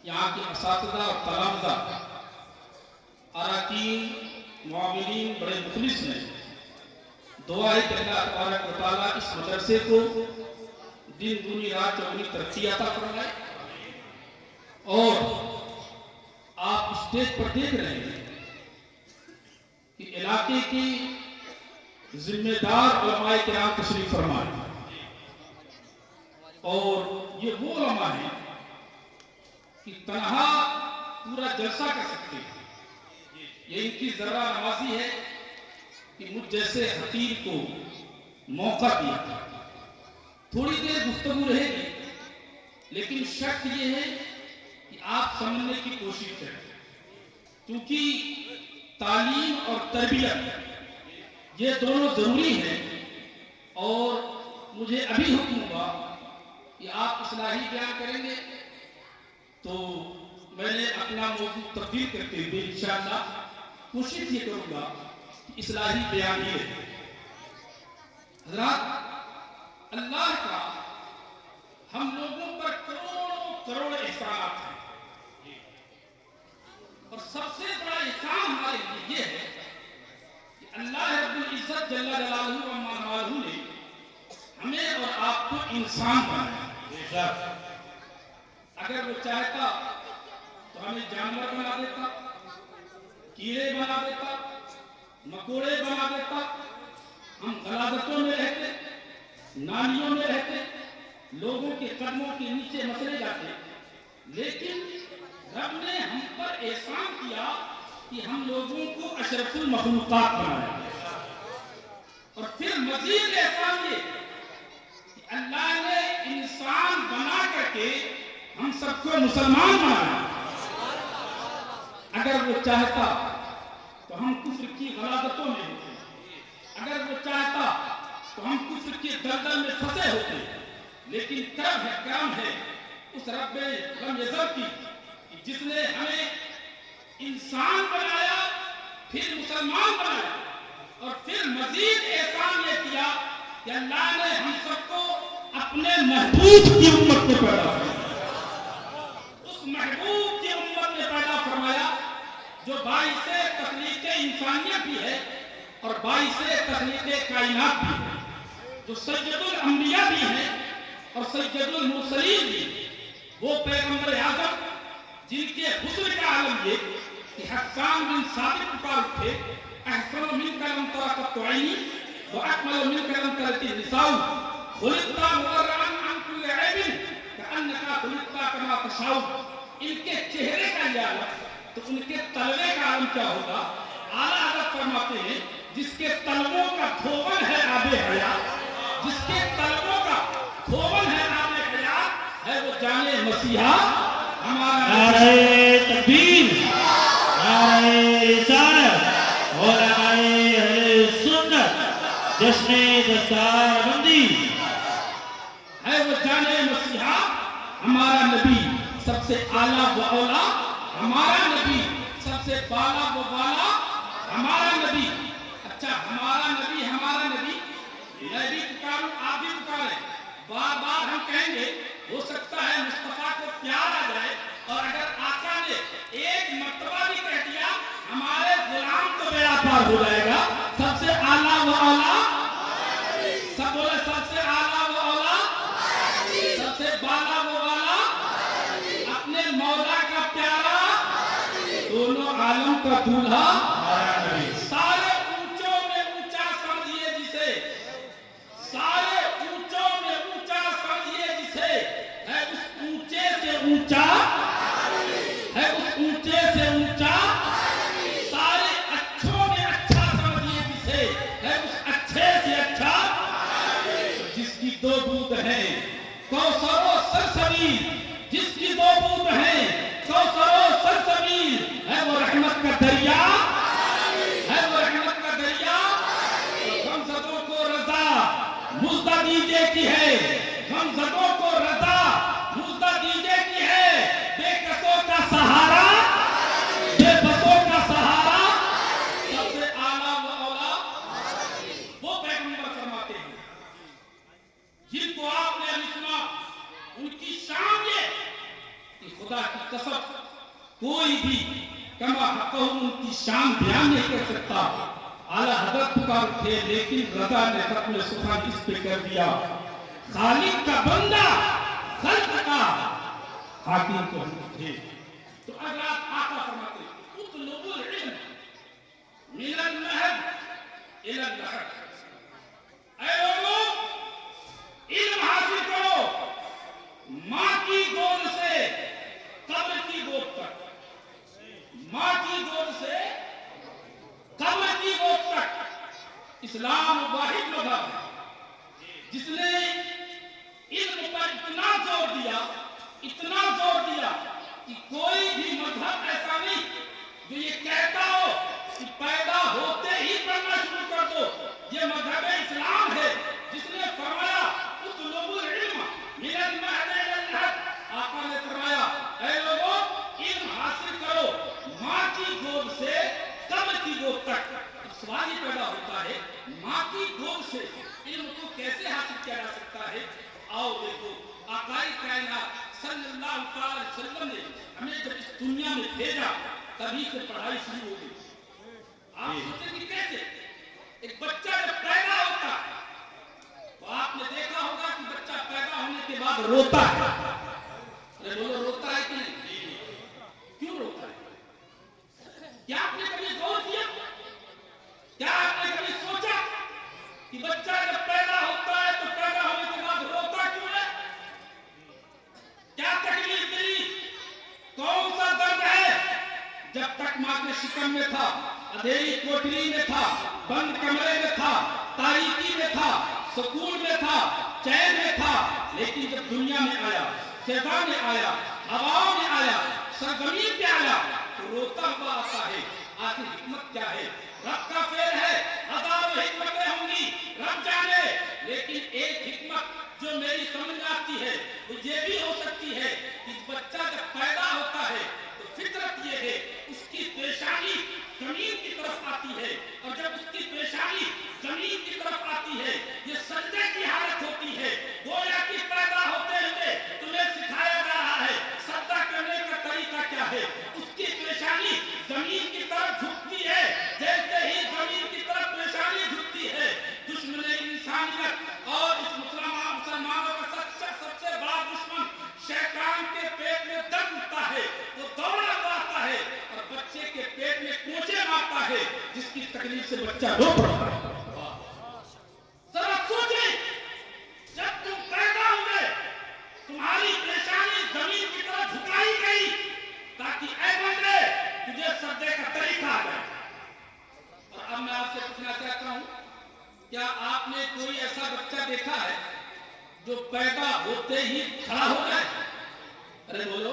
یہاں کے اساتذہ اور تلامذہ، اراکین، معاونین بڑے مخلص ہیں۔ دعا ہے کہ اللہ تبارک و تعالیٰ اس مدرسے کو دن دنی رات چوگنی ترقی عطا فرمائے۔ اور آپ اسٹیج پر دیکھ رہے ہیں کہ علاقے کی ذمہ دار علماء کرام تشریف فرما ہیں، اور یہ وہ علماء ہیں کہ تنہا پورا جلسہ کر سکتے ہیں۔ یہ ان کی ذرہ نوازی ہے کہ مجھ جیسے خطیب کو موقع دیا۔ تھوڑی دیر گفتگو رہے گی، لیکن شرط یہ ہے کہ آپ سمجھنے کی کوشش کریں، کیونکہ تعلیم اور تربیت یہ دونوں ضروری ہیں۔ اور مجھے ابھی حکم ہوا کہ آپ اصلاحی بیان کریں گے، تو میں نے اپنا موضوع تبدیل کرتے ہوئے انشاءاللہ کوشش یہ کروں گا کہ اصلاحی بیان ہی رہے۔ حضرات، اللہ کا ہم لوگوں پر کروڑوں کروڑ احسانات ہیں، اور سب سے بڑا احسان ہمارے لیے یہ ہے کہ اللہ رب العزت جل جلالہ و عمانوالہ نے ہمیں اور آپ کو انسان بنایا۔ اگر وہ چاہتا تو ہمیں جانور بنا دیتا، کیڑے بنا دیتا، مکوڑے بنا دیتا، ہم غلاظتوں میں رہتے، نالیوں میں رہتے، لوگوں کے قدموں کے نیچے مسلے جاتے۔ لیکن رب نے ہم پر احسان کیا کہ ہم لوگوں کو اشرف المخلوقات بنایا۔ اور پھر مزید احسان یہ کہ اللہ نے انسان بنا کر کے ہم سب کو مسلمان بنایا۔ اگر وہ چاہتا تو ہم کفر کی غلاظتوں میں ہوتے، اگر وہ چاہتا تو ہم کفر کے دلدل میں پھنسے ہوتے۔ لیکن کرم ہے اس رب لم یزل کی کہ جس نے ہمیں انسان بنایا، پھر مسلمان بنایا، اور پھر مزید احسان یہ کیا کہ اللہ نے ہم سب کو اپنے محبوب کی امت میں پیدا فرمایا۔ اس محبوب کی امت میں پیدا فرمایا جو باعث تخلیق انسانیت بھی ہے اور باعث تخلیق کائنات بھی ہے، جو سید الانبیاء بھی ہیں اور سید المرسلین بھی۔ وہ پیغمبر اعظم جن کے حسن کا عالم یہ کہ حسان بن ثابت پکار اٹھے، احسن منک لم تر قط عینی واکمل منک لم تلد النساء، خلقت مبرئا عن کل عیب کانک خلقت کما تشاء۔ ان کے چہرے کا یہ عالم تو ان کے تلوے کا عالم کیا ہوگا؟ اعلیٰ حضرت فرماتے ہیں جس کے تلووں کا دھوبن ہے آب حیات، جس کے تلووں کا دھوبن ہے آب حیات، ہے وہ جانے مسیحا ہمارا۔ نعرہ تکبیر، نعرہ رسالت، علماء اہل سنت، جشن دستار بندی، ہے وہ جانے مسیحا ہمارا نبی، سب سے اعلیٰ و اولا ہمارا نبی، سب سے بالا و بالا ہمارا نبی۔ اچھا، ہمارا نبی، ہمارا نبی، میں بھی پکاروں، آپ بھی پکاریں، بار بار ہم کہیں گے، ہو سکتا ہے مصطفیٰ کو پیار آ جائے، اور اگر آقا نے ایک مرتبہ بھی کہہ دیا ہمارے غلام تو بیڑا پار ہو جائے گا۔ سب سے اعلیٰ و اولا، سب بولے سب سے اعلیٰ و اولا، سب سے بالا و بالا، اپنے مولا کا پیارا، دونوں عالم کا دولہا، سارے اونچوں میں اونچا سمجھیے جسے، سارے اونچوں میں اونچا سمجھیے جسے، ہے اس اونچے سے اونچا، ہے اس اونچے سے اونچا، سارے اچھوں میں اچھا سمجھیے جسے، ہے اس اچھے سے اچھا، جس کی دو بوند ہیں کوثر و سلسبیل، جس کی دو بوند ہیں کوثر و سلسبیل، ہے وہ رحمت کا دریا، ہے وہ رحمت کا دریا۔ غمزدوں کو رضا مزدہ دیجے کی ہے، غمزدوں کو رضا مزدہ دیجے کی ہے، بے کسوں کا سہارا، بے بسوں کا سہارا، سب سے اعلیٰ و اولا وہ پیغمبر فرماتے ہیں جن کو آپ نے ابھی سنا، ان کی شان یہ کہ खुदा की कसम कोई भी कमा हक़हू उनकी शान बयान नहीं कर सकता। आला हज़रत पुकार थे लेकिन रज़ा ने खत्म सुभान इस पे कर दिया। खालिक का बंदा खल्क का हाकिम तो हम थे। तो अगर आप आका फरमाते उतलुबुल इल्म मिनल महद इलल लहद, ऐ लोगों इल्म हासिल करो माँ की गोद से कब्र की गोद तक, माँ की गोद से कब्र की गोद तक। इस्लाम वाहिद मज़हब है जिसने इल्म पर इतना जोर दिया कि कोई भी मजहब ऐसा नहीं जो ये कहता हो कि पैदा होते ही पढ़ना शुरू कर दो। ये मजहब इस्लाम है जिसने फरमाया उतलुबुल इल्म मिनल महद इलल लहद। आका ने फरमाया ऐ लोगों इल्म हासिल करो माँ की गोद से कब्र की गोद तक। सवाल ये पैदा होता है माँ की गोद से इल्म को कैसे हासिल किया जा सकता है। आओ देखो आकाई कायनात सल्लल्लाहु अलैहि वसल्लम ने हमें जब इस दुनिया में भेजा तभी से पढ़ाई शुरू हो गई। आप सोचें कि कैसे एक बच्चा जब पैदा होता है तो आपने देखा होगा कि बच्चा पैदा होने के बाद रोता है। अरे बोलो रोता है कि नहीं? क्यों रोता है? क्या आपने कभी गौर किया? क्या आपने कभी सोचा कि बच्चा जब पैदा होता है तो पैदा होने के बाद रोता क्यों है? क्या तकलीफ मिली? कौन सा दर्द है? जब तक माँ के शिकम में था, अंधेरी कोठरी में था, बंद कमरे में था, तारीकी में था, सुकून में था, चैन में था, लेकिन जब दुनिया में आया, सेवा में आया, हवाओं में आया, सरजमीन पे आया तो रोता हुआ आता है। आखिर हिकमत क्या है? रब का फेर है, हजारों हिकमतें होंगी, रब जाने, लेकिन एक हिकमत जो मेरी समझ में आती है वो ये भी हो सकती है कि बच्चा जब पैदा होता है तो फितरत ये है उसकी पेशानी जमीन की तरफ आती है, और जब उसकी पेशानी जमीन की तरफ आती है ये सजदे की हालत होती है। गोया कि पैदा होते हुए तुम्हें सिखाया जा रहा है सजदा करने का तरीका क्या है। उसकी पेशानी जमीन की तरफ झुकती है, जैसे ही जमीन की तरफ पेशानी झुकती है दुश्मन इंसानियत और इस मुसलमानों का सबसे बड़ा दुश्मन शैतान के पेट में दर्द उठता है, वो दौड़ा आता है और बच्चे के पेट में कोचे मारता है जिसकी तकलीफ से बच्चा रो पड़ता है। जरा सोचें जब तुम पैदा हुए तुम्हारी पेशानी जमीन की तरफ झुकाई गई ताकि ऐ बंदे तुझे सजदे का तरीका आ जाए। और अब मैं आपसे पूछना चाहता हूं क्या आपने कोई ऐसा बच्चा देखा है जो पैदा होते ही खड़ा हो जाए? अरे बोलो,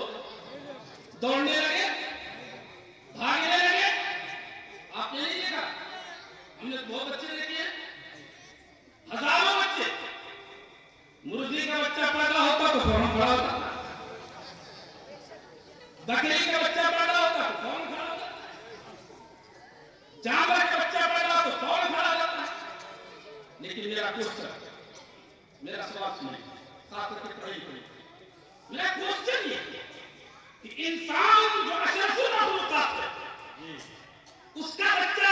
दौड़ने लगे, भागने लगे? आपने नहीं देखा? हमने बहुत बच्चे देखे हैं, हजारों बच्चे। मुर्गी का बच्चा पैदा होता तो फौरन खड़ा होता, बकरी का बच्चा पैदा होता तो फौरन खड़ा होता, जानवर का बच्चा पैदा हो तो फौरन खड़ा हो जाता। लेकिन मेरा क्वेश्चन, मेरा सवाल सुनिए, खास करके पढ़ाई करिए। मेरा क्वेश्चन ये कि इंसान जो अशरफुल मखलूकात है उसका बच्चा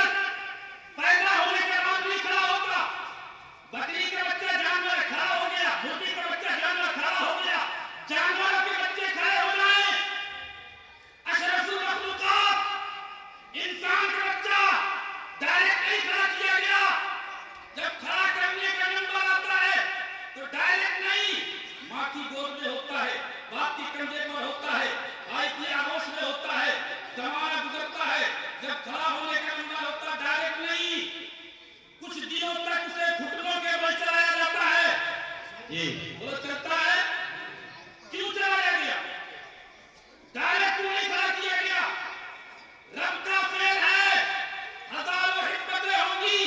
पैदा होने के बाद भी खड़ा होगा। बकरी का बच्चा जानवर खड़ा हो गया, मुर्गी का बच्चा जानवर खड़ा हो गया, जानवरों के बच्चे खड़े हो जाए। अशरफुल मखलूकात इंसान का बच्चा डायरेक्ट नहीं खड़ा किया गया। जब खड़ा करने का नंबर आता है तो डायरेक्ट नहीं, माँ की गोद में होता है, बाप की कंधे पर होता है, भाई की आगोश में होता है, जमाना गुजरता है, जब खड़ा होने का नंबर होता है डायरेक्ट नहीं, कुछ दिनों तक उसे घुटनों के बल चलाया जाता है। वो चलता है, क्यों चलाया गया? डायरेक्ट क्यों नहीं खड़ा किया गया? रब का फेर है, हजारों हिकमतें होंगी,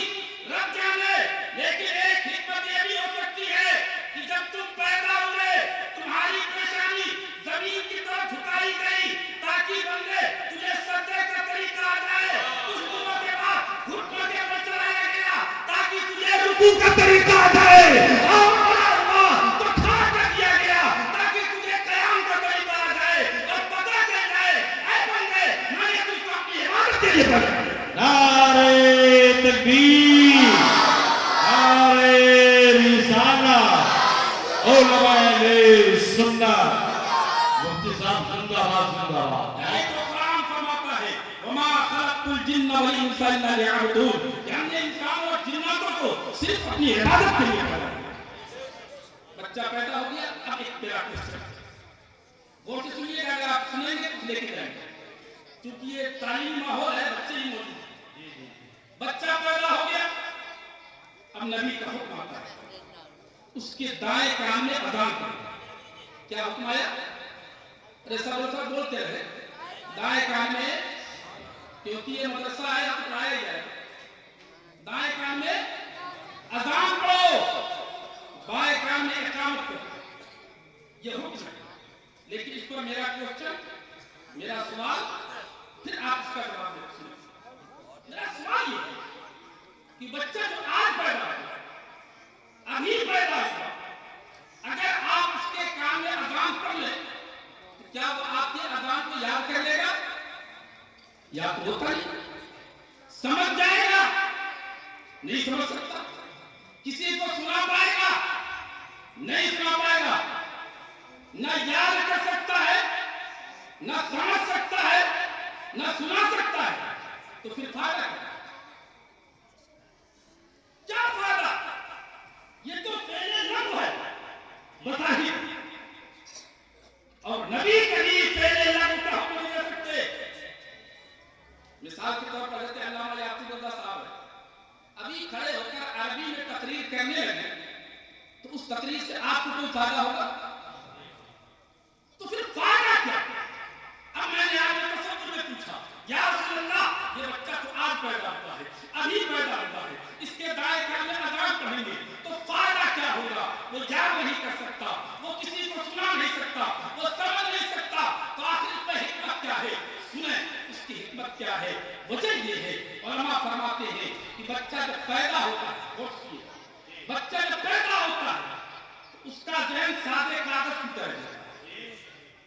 रब जाने, लेकिन एक हिकमत ये भी हो सकती है कि जब तुम पैदा हुए तुम्हारी पेशानी जमीन की तरफ झुकाई गई ताकि बंदे तुझे सजदे का तरीका आ जाए। कुछ दिनों के बाद घुटनों के बल चलाया गया ताकि तुझे रुकू का तरीका आ जाए, और तो खड़ा कर दिया गया ताकि तुझे कयाम का तरीका आ जाए। और تکبیر، نعرہ رسالت، علماء اہل سنت، مفتی صاحب زندہ باد زندہ باد۔ یہی تو قرآن فرماتا ہے وما خلقت الجن والانس الا لیعبدون، کہ ہم نے انسان اور جناتوں کو صرف اپنی عبادت کے لیے پیدا کیا۔ بچہ پیدا ہو گیا، اب ایک میرا کوسچن غور سے سنیے گا، اگر آپ سنیں گے تو لے کے جائیں گے، کیونکہ یہ تعلیمی ماحول ہے، بچے ہی موجود ہیں۔ بچہ پیدا ہو گیا، اب نبی کا حکم آتا ہے اس کے دائیں کان میں اذان کرنا۔ کیا حکم آیا؟ ارے سب بولتے رہے، دائیں کان میں، کیونکہ یہ مدرسہ ہے آپ پڑھایا جائے، دائیں کان میں اذان پڑھو، بائیں کان میں اقامت کرو، یہ حکم ہے۔ لیکن اس پر میرا کوسچن، میرا سوال، پھر آپ اس کا جواب دیں۔ میرا سوال یہ ہے کہ بچہ جو آج پیدا ہوا، ابھی پیدا ہوا، اگر آپ اس کے کان میں اذان پڑھ لیں تو کیا وہ آپ کے اذان کو یاد کر لے گا؟ یا تو ہوتا نہیں، سمجھ جائے گا؟ نہیں سمجھ سکتا۔ کسی کو سنا پائے گا؟ نہیں سنا پائے گا۔ نہ یاد کر سکتا ہے، نہ سمجھ سکتا ہے، نہ سنا سکتا ہے، تو پھر فائدہ کیا فائدہ؟ یہ تو پہلے لفظ ہے بظاہر، اور نبی کریم پہلے لفظ کا حکم نہیں دے سکتے۔ مثال کے طور پر حضرت علامہ یعقوب اللہ صاحب ہے، ابھی کھڑے ہو کر عربی میں تقریر کرنے لگے تو اس تقریر سے آپ کو کوئی فائدہ ہوگا؟ تو پھر فائدہ کیا؟ اب میں نے آپ کے تصور میں پوچھا، یا رسول اللہ یہ بچہ تو آج پیدا ہوا ہے، ابھی پیدا ہوا ہے، اس کے دائیں کان میں اذان پڑھیں گے تو فائدہ کیا ہوگا؟ وہ یاد نہیں کر سکتا، وہ کسی کو سنا نہیں سکتا، وہ سمجھ نہیں سکتا، تو آخر اس میں حکمت کیا ہے؟ سنیں اس کی حکمت کیا ہے؟ وجہ یہ ہے، علماء فرماتے ہیں کہ بچہ جب پیدا ہوتا ہے، غور سنیے، بچہ جب پیدا ہوتا ہے تو اس کا ذہن سادے کاغذ کی طرح ہے،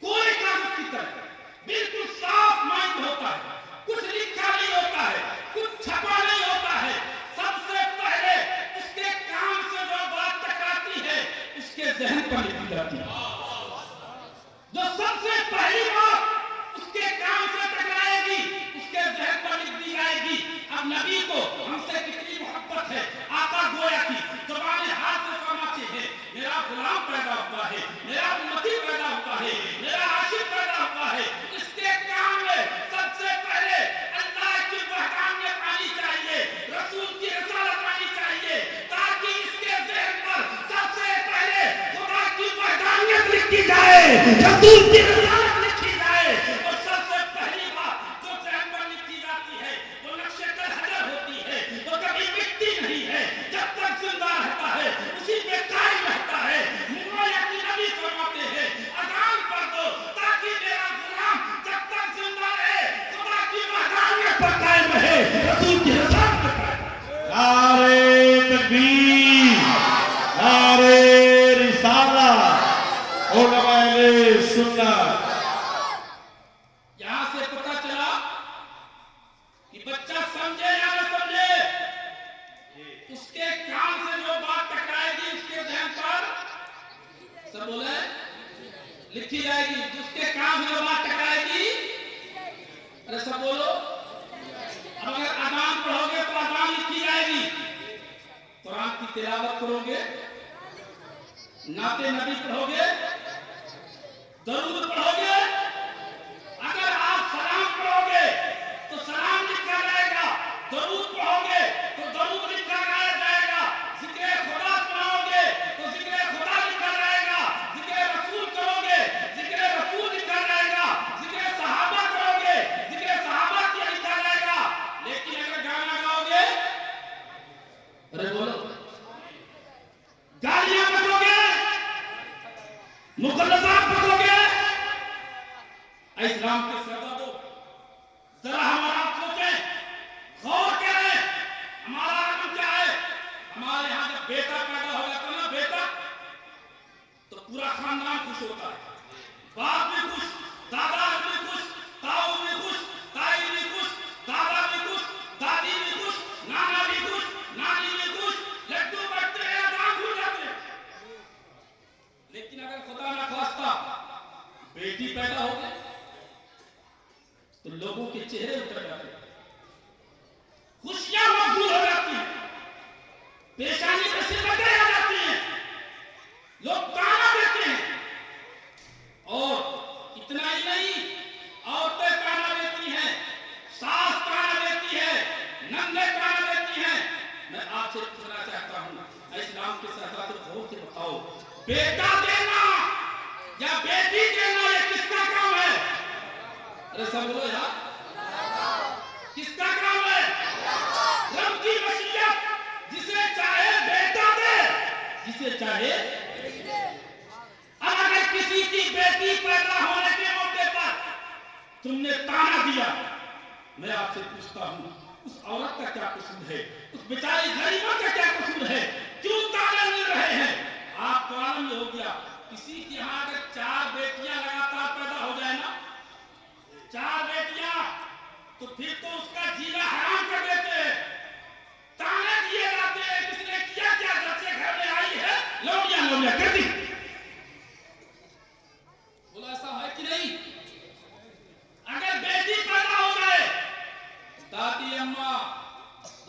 کوئی کاغذ کی طرح بالکل صاف مائنڈ ہوتا ہے، کچھ لکھا نہیں ہوتا ہے، کچھ چھپا نہیں ہوتا ہے۔ سب سے پہلے اس کے کام سے جو بات ٹکراتی ہے اس کے ذہن پر لکھی جاتی ہے، جو سب سے پہلی بات اس کے کام سے ٹکرائے گی اس کے ذہن پر لکھ دی جائے گی۔ اب نبی کو ہم سے کتنی محبت ہے، آقا گویا کی زبان حال سے فرماتے ہیں میرا غلام پیدا ہوا ہے، میرا امتی پیدا ہوا ہے، میرا عاشق پیدا ہوا ہے۔ اس کے کام میں سب سے پہلے اللہ کی وحدانیت آنی چاہیے، رسول کی رسالت آنی چاہیے، تاکہ اس کے ذہن پر سب سے پہلے خدا کی وحدانیت لکھی جائے، رسول کی رسالت لکھی جائے، اور سب سے پہلی بات جو ذہن پر لکھی جاتی ہے وہ نقش حجر ہوتی ہے، وہ کبھی مٹتی نہیں ہے، جب تک زندہ رہتا ہے اسی پہ قائم رہتا ہے۔ مولا کی نبی فرماتے ہیں اذان کر دو تاکہ میرا غلام جب تک زندہ رہے خدا کی وحدانیت پر قائم رہے، رسول کی رسالت پر قائم رہے۔ نعرہ تکبیر، نعرہ رسالت، علماء اہل سنت۔ یہاں سے پتہ چلا کہ بچہ سمجھے یا نہ سمجھے، اس کے کان سے جو بات ٹکرائے گی اس کے ذہن پر سب بولے لکھی جائے گی، جس کے کان سے جو بات ٹکرائے گی، ارے سب بولو، اب اگر اذان پڑھو گے تو اذان لکھی جائے گی، قرآن کی تلاوت کرو گے، نعت نبی پڑھو گے، درود پڑھو گے، اگر آپ سلام پڑھو گے تو سلام لکھا جائے گا، درود پڑھو گے تو درود لکھا جائے گا، ذکر خدا سناؤ گے تو ذکر خدا لکھا جائے گا، ذکر رسول کرو گے ذکر رسول لکھا جائے گا، ذکر صحابہ کرو گے ذکر صحابہ کیا لکھا جائے گا۔ لیکن اگر گانا گاؤ گے، ارے بولو، گالیاں بکو گے، مقدسات پڑھو گے، اسلام کے سرداروں ذرا ہمارا سوچیں، غور کریں، ہمارا عمل کیا ہے؟ ہمارے ہاں جب بیٹا پیدا ہو جاتا نا، بیٹا تو پورا خاندان خوش ہوتا ہے، باپ بھی خوش، دادا بھی خوش، تاؤ بھی خوش، تائی بھی خوش، دادا بھی خوش، دادی بھی خوش، نانا بھی خوش، بیٹی پیدا ہو گئی تو لوگوں کے چہرے اتر جاتے ہیں، خوشیاں مقبول ہو جاتی ہیں، پیشانی میں سمتیں آ جاتی ہیں، لوگ تانا دیتے ہیں، اور اتنا ہی نہیں، عورتیں تانا دیتی ہیں، ساس تانا دیتی ہے، نندے تانا دیتی ہیں۔ میں آپ سے پوچھنا چاہتا ہوں، اسلام کے ساتھ غور سے بتاؤ، بیٹا دینا یا بیٹی دینا یہ کس کا کام ہے؟ ارے سب بولو یار، کس کا کام ہے؟ رب کی مشیت، جسے چاہے بیٹا دے، جسے چاہے۔ اب اگر کسی کی بیٹی پیدا ہونے کے موقع پر تم نے تانا دیا، میں آپ سے پوچھتا ہوں اس عورت کا کیا قصور ہے؟ اس بیچاری غریبہ کا کیا قصور ہے؟ کیوں تانے مل رہے ہیں؟ آپ کو عالم یہ ہو گیا، کسی کی یہاں اگر 4 بیٹیاں لگاتار پیدا ہو جائے نا، 4 بیٹیاں، تو پھر تو اس کا جینا حرام کر دیتے ہیں، تانے دیے جاتے ہیں، کس نے کیا کیا جب سے گھر میں آئی ہے لوڑیاں کر دی۔ بولا ایسا ہے کہ نہیں؟ اگر بیٹی پیدا ہو جائے، دادی اماں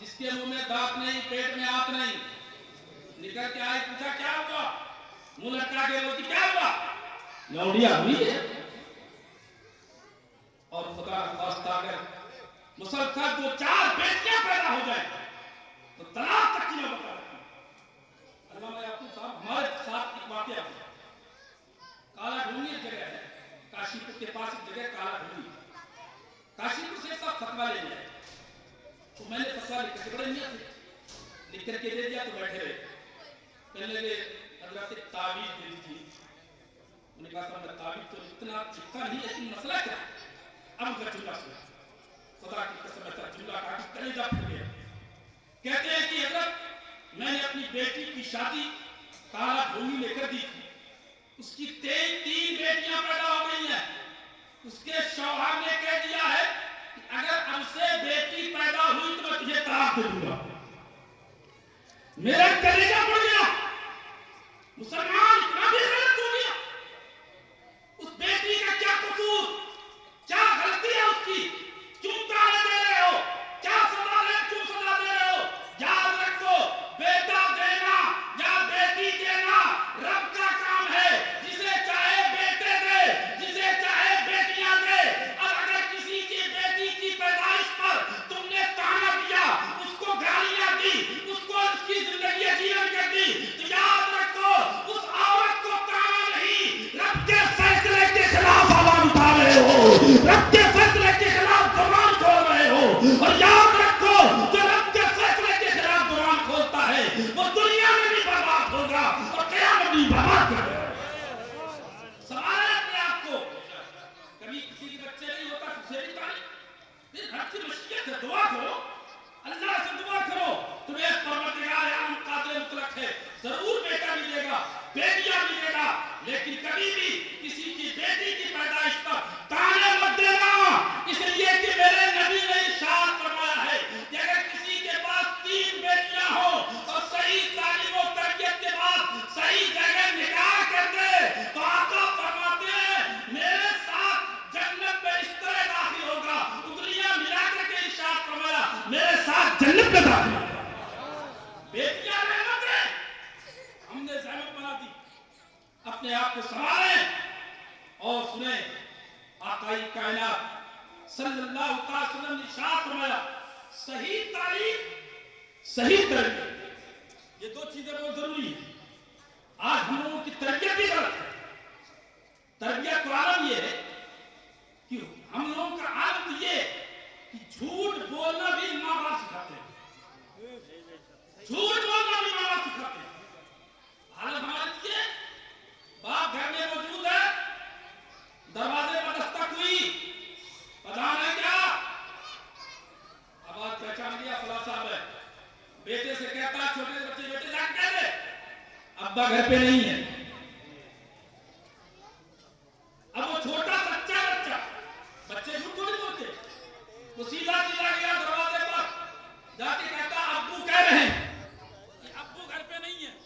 جس کے منہ میں دانت نہیں، پیٹ میں ہاتھ نہیں، نکل کے آئی، پوچھا کیا ہوا؟ منہ لٹکا کے بولتی کیا ہوا؟ لوڑیا ہوئی ہے۔ اور خدا خواستہ اگر مسلسل جو 4 بیٹیاں پیدا ہو جائیں تو طلاق تک کی نوبت آتی ہے۔ علامہ یعقوب صاحب ہمارے ساتھ ایک واقعہ ہوا، کالا ڈھونگی ایک جگہ ہے، کاشی پور کے پاس ایک جگہ کالا ڈھونگی، کاشی پور سے سب فتویٰ لے لیا، تو میں نے فتویٰ لکھ کر بڑے میاں تھے، لکھ کر کے دے دیا تو بیٹھے رہے، کہنے لگے حضرت تعویذ دے دیجیے۔ انہوں نے کہا صاحب میں تعویذ تو اتنا لکھتا نہیں، لیکن مسئلہ کیا ہے؟ اب ان کا جملہ سنا، خدا کی قسم ایسا جملہ کہا کہ کلیجہ پھٹ گیا۔ کہتے ہیں کہ حضرت میں نے اپنی بیٹی کی شادی کالا ڈھونگی لے کر دی تھی، اس کی 3 بیٹیاں پیدا ہو گئی ہیں، اس کے شوہر نے کہہ دیا ہے کہ اگر اب سے بیٹی پیدا ہوئی تو میں تجھے طلاق دے دوں گا۔ میرا کلیجہ پھٹ گیا، مسلمان اتنا بھی غلط ہو گیا؟ اس بیٹی کا کیا قصور؟ کیا غلطی ہے اس کی؟ کیوں تانے دے رہے ہو؟ کیا سزا ہے؟ کیوں سزا دے رہے ہو؟ یاد رکھو، بیٹا دینا یا بیٹی دینا رب کا کام ہے، جسے چاہے بیٹے دے، جسے چاہے بیٹیاں دے۔ اور اگر کسی کی بیٹی کی پیدائش پر تم نے تانا دیا، اس کو گالیاں دی، اس کو اس کی زندگی عجیب کر دی، تو یاد رکھو اس عورت کو تانا نہیں، رب کے فیصلے کے خلاف آواز اٹھا رہے ہو، رب کے فیصلے کے خلاف زبان کھول رہے ہو۔ اور یاد رکھو جو رب کے فیصلے کے خلاف زبان کھولتا ہے وہ دنیا میں بھی برباد ہوگا اور قیامت بھی برباد کرے گا۔ سوال ہے اپنے آپ کو، کبھی کسی کے بچے نہیں ہوتا تو اسے بھی تعلیم، پھر رب کی مشیت سے دعا کرو، اللہ سے دعا کرو، تمہیں پروردگار عالم قادر مطلق ہے، ضرور بیٹا ملے گا، بیٹیاں ملے گا، لیکن کبھی بھی کسی کی بیٹی کی پیدائش پر تانے مت دینا، اس لیے کہ میرے نبی نے ارشاد فرمایا ہے کہ اگر کسی کے پاس 3 بیٹیاں ہوں اور صحیح تعلیم و تربیت کے بعد صحیح جگہ نکاح کر دے تو آقا فرماتے ہیں میرے ساتھ جنت میں اس طرح داخل ہوگا، انگلیاں ملا کر کے ارشاد فرمایا میرے ساتھ جنت میں داخل ہوگا۔ بیٹیاں رحمت ہے، ہم نے زحمت بنا دی، اپنے آپ کو سنبھالیں اور سنیں آقائی کائنات صلی اللہ علیہ وسلم نے ارشاد فرمایا صحیح تعلیم، صحیح تربیت، یہ 2 چیزیں بہت ضروری ہیں۔ آج ہم لوگوں کی تربیت بھی غلط ہے، تربیت کا عالم یہ ہے کہ ہم لوگوں کا عالم یہ ہے کہ جھوٹ بولنا بھی ماں باپ سکھاتے ہیں، جھوٹ بولنا بھی ماں باپ سکھاتے ہیں۔ حالت ہماری یہ باپ گھر میں موجود ہے، دروازے پر دستک ہوئی، پتا ہے کیا آواز پہچان لیا فلاں صاحب ہے، بیٹے سے کہتا چھوٹے سے بچے بیٹے جا کے کہہ دے ابا گھر پہ نہیں ہے۔ اب وہ چھوٹا سچا بچہ، بچے جھوٹ کو نہیں بولتے، وہ سیدھا سیدھا گیا دروازے پر جا کے کہتا ابو کہہ رہے ہیں کہ ابو گھر پہ نہیں ہے۔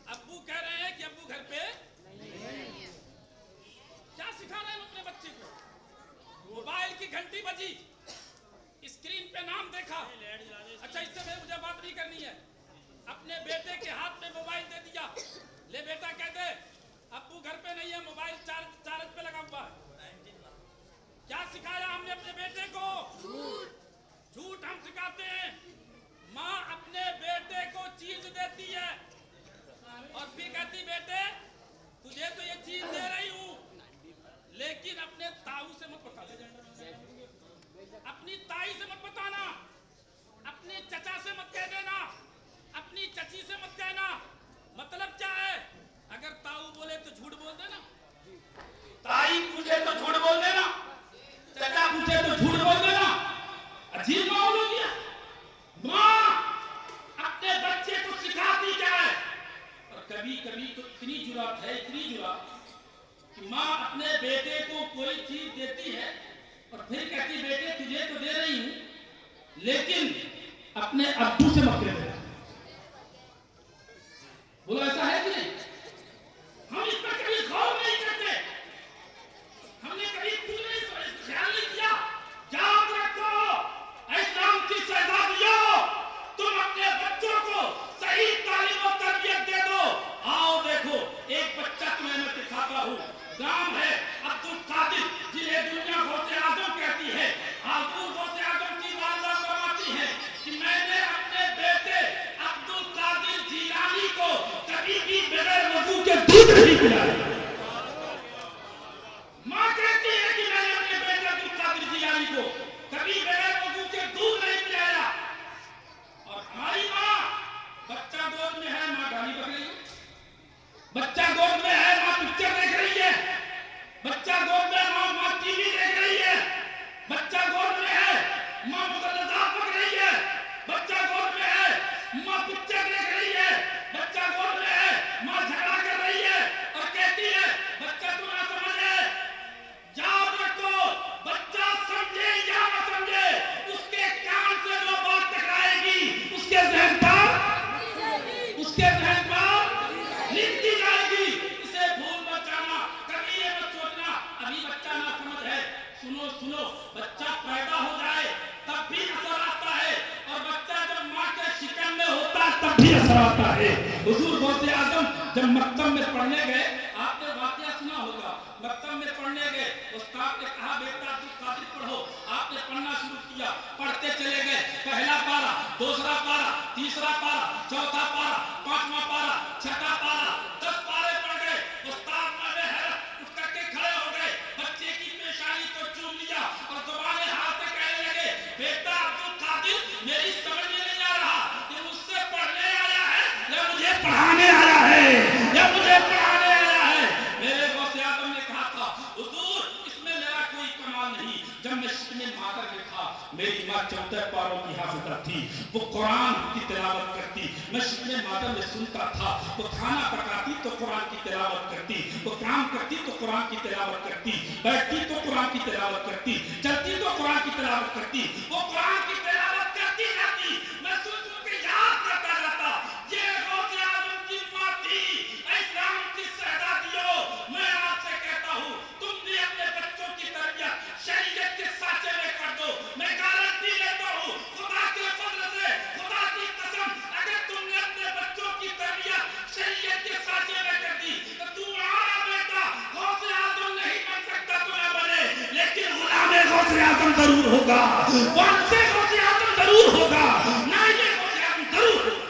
ابو जी, स्क्रीन पे नाम देखा, अच्छा इससे मुझे बात नहीं करनी है। अपने बेटे के हाथ में मोबाइल दे दिया, ले बेटा कह दे अब्बू घर पे नहीं है, मोबाइल चार्ज पे लगा हुआ है। क्या सिखाया हमने अपने बेटे को? झूठ हम सिखाते हैं। माँ अपने बेटे को चीज देती है और फिर कहती बेटे तुझे तो ये चीज दे रही हूँ, लेकिन अपने ताऊ से मत बताना, अपनी ताई से मत बताना, अपने चचा से मत कह देना, अपनी चची से मत कहना। मतलब क्या है? अगर ताऊ बोले तो झूठ बोल देना, ताई पूछे तो झूठ बोल देना, चचा पूछे तो झूठ बोल देना। अजीब माहौल हो गया। माँ अपने बच्चे को सिखाती क्या है? और कभी कभी तो इतनी जुरात है, इतनी जुरात कि माँ अपने बेटे को कोई चीज देती है और फिर कहती बेटे तुझे तो दे रही हूँ, लेकिन अपने अब्बू से मत कह देना। बोलो ऐसा है कि नहीं? हम इस पर कभी गौर नहीं करते, हमने कभी खुद नहीं ख्याल नहीं किया। याद रखो इस्लाम की शहजादियों, तुम अपने बच्चों को सही तालीम और तरबियत दे दो। आओ देखो एक बच्चा तुम्हें मैं दिखाता हूँ, नाम है अब्दुल कादिर, जिन्हें दुनिया गौसे आजम कहती है। आजम गौसे आजम की वालदा फरमाती है कि मैंने अपने बेटे अब्दुल कादिर जिलानी को कभी भी बगैर वजू के दूध नहीं पिलाया। माँ कहती है कि मैंने अपने बेटे अब्दुल कादिर जिलानी को कभी बगैर वजू के दूध नहीं पिलाया। और हमारी माँ, बच्चा गोद में है, माँ गाली बक रही है, बच्चा गोद में है, माँ पिक्चर देख रही है, बच्चा गोद में माँ टीवी देख रही है, बच्चा गोद में है, माँ मुसल्लसात पक रही है, बच्चा गोद में है, माँ पिक्चर देख रही है, बच्चा गोद में है, माँ झगड़ा कर रही है और कहती है बच्चा तू ना समझे। याद रखो बच्चा समझे या ना समझे, उसके कान से जो बात टकराएगी उसके जहन पर लिखती जाएगी। इसे भूल मत जाना, कभी ये मत सोचना अभी बच्चा ना समझ है। सुनो सुनो, बच्चा पैदा हो जाए तब भी असर आता है, और बच्चा जब माँ के शिकन में होता है तब भी असर आता है। हुजूर गौसे आजम जब मक्तब में पढ़ने गए, आपने वाकया सुना होगा, मक्तब में पढ़ने गए, उस्ताद ने कहा बेटा अब्दुल कादिर पढ़ो। आपने पढ़ना शुरू किया, पढ़ते चले गए, पहला पारा, दूसरा पारा, तीसरा पारा, चौथा पारा, पांचवा पारा, छठा पारा, 10 पारे पढ़ गए। उस्ताद ने हैरत उठ करके खड़े हो गए, बच्चे की पेशानी को चूम लिया और जुबान हाथ से कहने लगे बेटा अब्दुल कादिर मेरी समझ में नहीं आ रहा कि मुझसे पढ़ने आया है या मुझे पढ़ाने आया है, या मुझे पढ़ाने आया है। मेरे गौसे आजम ने कहा था हुजूर इसमें मेरा कोई कमाल नहीं। जब मैं शिकने मादर में था, मेरी माँ 14 पारों की हाफिज़ा थी, वो कुरान की तिलावत करती, मैं शिकने मादर में सुनता था। वो खाना पकाती तो कुरान की तिलावत करती, वो काम करती तो कुरान की तिलावत करती, बैठती तो कुरान की तिलावत करती, चलती तो कुरान की तिलावत करती। वो कुरान की तिलावत करती जाती, मैं सुन सुन के याद करता जाता। ये गौसे आजम की माँ थी। इस्लाम की शहजादियों, मैं आपसे कहता हूँ तुम भी अपने बच्चों की तरबियत शरीयत के साचे में कर दो। मैं गारंटी देता हूँ खुदा के फजल से, खुदा की कसम, अगर तुमने अपने बच्चों की तरबियत शरीयत के साचे में कर दी तो तुम्हारा बेटा गौसे आजम नहीं बन सकता, तुम्हें बने, लेकिन गुलामे गौसे आजम जरूर होगा, वंशे गौसे आजम जरूर होगा, नाइबे गौसे आजम जरूर होगा।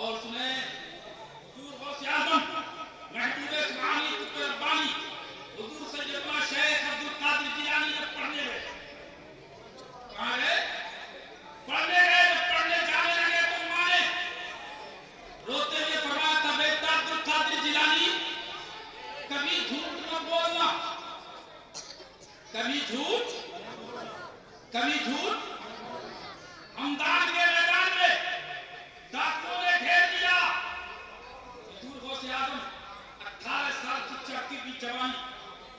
और सुने हुजूर गौसे आजम महबूब इस्माइल कुतुब रब्बानी हुजूर सैयदना शेख अब्दुल कादिर जिलानी जब पढ़ने गए, कहाँ गए? पढ़ने गए। जब पढ़ने जाने लगे तो माँ ने रोते हुए फरमाया था बेटा अब्दुल कादिर जिलानी कभी झूठ मत बोलना, कभी झूठ, कभी झूठ। हमदान के मैदान में डाकुओं ने घेर लिया, हुजूर गौसे आजम 18 साल की चढ़ती हुई जवानी,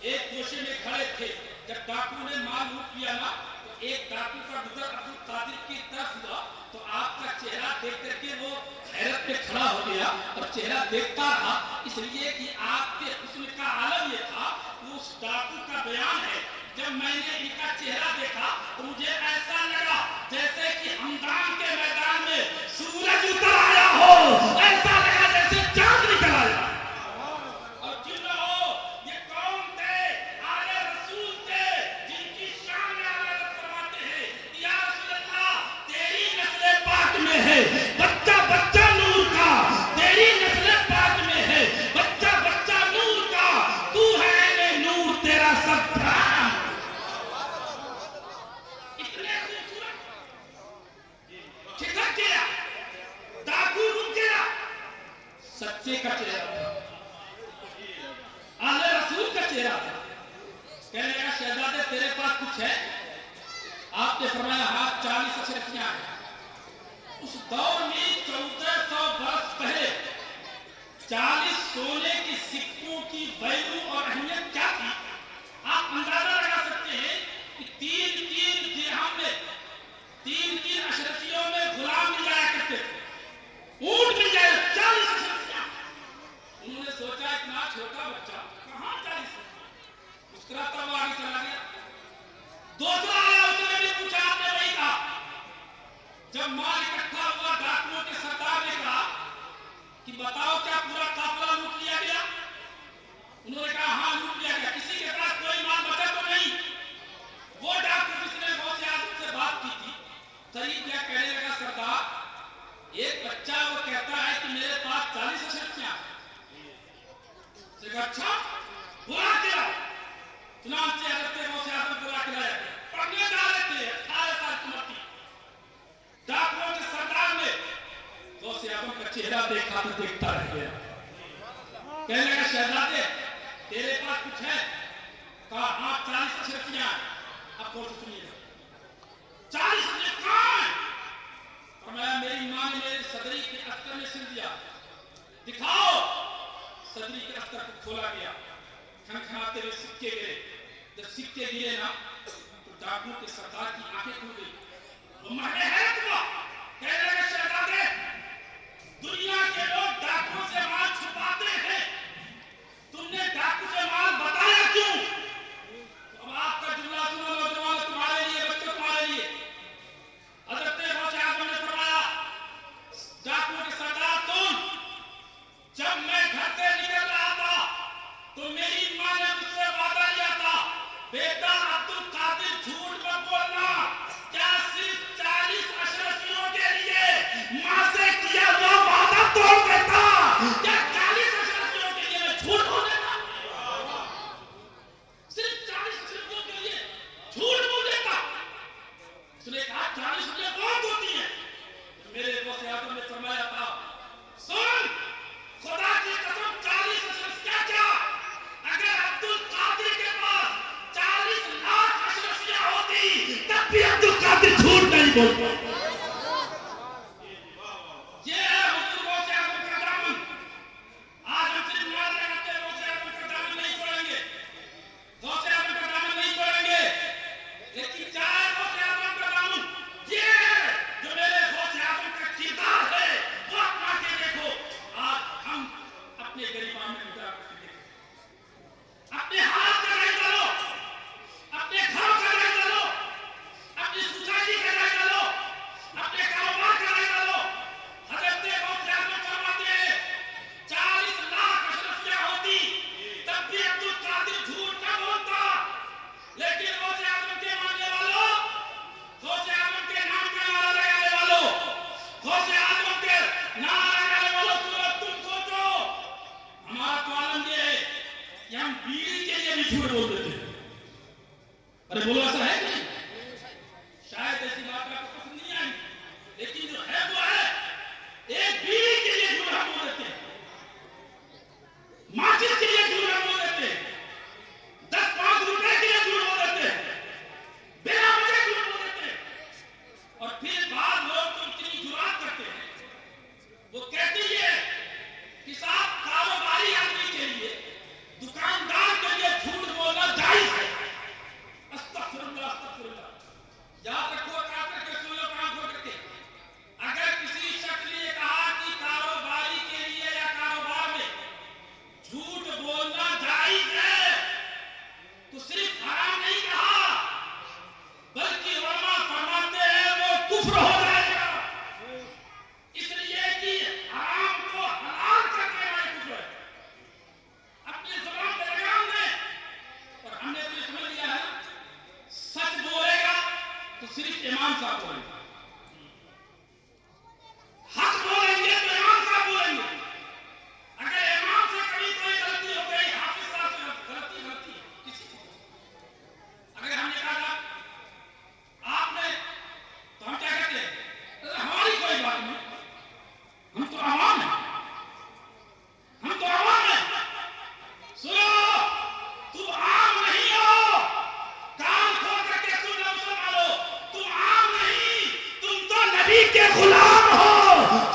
एक गोशे में खड़े थे। जब डाकू ने माल लूट लिया ना, तो एक डाकू का गुजर अब्दुल कादिर की तरफ हुआ, तो आपका चेहरा देख करके वो हैरत में खड़ा हो गया और चेहरा देखता रहा, इसलिए कि आपके हुस्न का आलम ये था। उस डाकू का बयान है, जब मैंने इनका चेहरा देखा तो मुझे ऐसा लगा जैसे कि हमदान के मैदान में सूरज उतर आया हो, ऐसा लगा जैसे चांद निकल आया। और क्यों ना हो, ये कौन थे? आले रसूल थे, जिनकी शान में आला फरमाते हैं, या रसूल अल्लाह, तेरी नस्ल पाक में है बच्चा बच्चा नूर का, तेरी नस्ल पाक में है बच्चा बच्चा नूर का, तू है ने नूर तेरा सब प्राण। इतने खूबसूरत खिसक गया, डाकू रुक गया, सच्चे का चेहरा था, आले रसूल का चेहरा था। कहने लगा शहजादे तेरे पास कुछ है? आपने फरमाया हाँ 40 अशरफियां हैं। उस दौर में 1400 वर्ष पहले 40 सोने की सिक्कों की वैल्यू और अहमियत क्या थी? आप अंदाजा लगा सकते हैं कि 3-3 दिरहम में 3-3 अशरफियों में गुलाम मिल जाया करते थे, ऊंट मिल जाए। 40 अशरफियां। उन्होंने सोचा इतना छोटा बच्चा कहां 40 मुस्कुराता हुआ आगे चला गया। दूसरा आया, उसने भी पूछा, आपने वही कहा। जब माल इकट्ठा हुआ, डाकुओं के सरदार ने कहा कि बताओ क्या पूरा काफिला लूट लिया गया? उन्होंने कहा हाँ लूट लिया गया, किसी के पास कोई माल बचा तो नहीं? वो डाकू जिसने गौसे आजम से बात की थी करीब क्या कहने लगा, सरदार एक बच्चा वो कहता है कि मेरे पास 40 अशरफियां। अच्छा बुला के लाओ। चुनांचे हजरत गौसे आजम बुला के लाया, पढ़ने जा रहे थे, 18 साल की उम्र थी। डाकुओं के सरदार ने गौसे आजम का चेहरा देखा तो देखता रह गया। कहने लगा शहजादे तेरे पास कुछ है? कहा हाँ 40 अशरफियां। अब गौर से सुनिएगा, 40 अशरफियां। फरमाया मेरी मां ने मेरे सदरी के अस्तर में सिल दिया, दिखाओ। सदरी के अस्तर को खोला गया, खनखनाते हुए सिक्के गिरे। जब सिक्के गिरे ना तो डाकू के सरदार की आंखें खुल गई, वो मरने हैरत हुआ। कहने लगा शहजादे दुनिया के लोग डाकुओं से माल छुपाते हैं, तुमने डाकू से माल बताया क्यों? तो अब आपका जुमला सुनो नौजवान, तुम्हारे लिए, बच्चों तुम्हारे लिए। हजरत गौसे आजम ने फरमाया डाकुओं के सरदार तुम, जब मैं घर से निकल रहा था तो मेरी मां ने मुझसे वादा लिया था, बेटा अब्दुल कादिर झूठ मत बोलना। क्या सिर्फ 40 अशरफियों के लिए मां से किया हुआ वादा तोड़ देता? क्या 40 अशरफियों के लिए मैं झूठ बोल देता? सिर्फ 40 अशरफियों के लिए झूठ बोल देता? उसने कहा 40 रुपये बहुत होती है। मेरे गौसे आजम ने फरमाया था सुन, खुदा की कसम 40 अशरफियां क्या, अगर अब्दुल कादिर के पास 40 लाख अशरफियां होती तब भी अब्दुल कादिर झूठ नहीं बोलता। ये है हुजूर गौसे आजम का दामन। आज हम सिर्फ नारे लगाते हैं, गौसे आजम का दामन नहीं छोड़ेंगे, गौसे आजम का दामन नहीं छोड़ेंगे। लेकिन चाहे गौसे आजम का दामन ये है जो मेरे गौसे आजम का किरदार है, वो अपना के देखो। आज हम अपने गरीबान में गुजार करके देखो, अपने हाथ का जायजा लो, अपने घरों का जायजा लो, अपनी सोसाइटी का जायजा लो। साहब बोलेंगे, हक बोलेंगे तो इमाम साहब बोलेंगे। अगर इमाम से कभी कोई गलती हो गई, हाफिज साहब से गलती है किसी की। अगर हमने कहा आपने, तो हम क्या कहते हैं, हमारी कोई बात नहीं, हम तो आवाम हैं, हम तो आवाम हैं। सुनो, तुम आम नहीं हो, कान खोल करके सुन लो मुसलमानों, तुम आम नहीं, तुम तो नबी के गुलाम हो।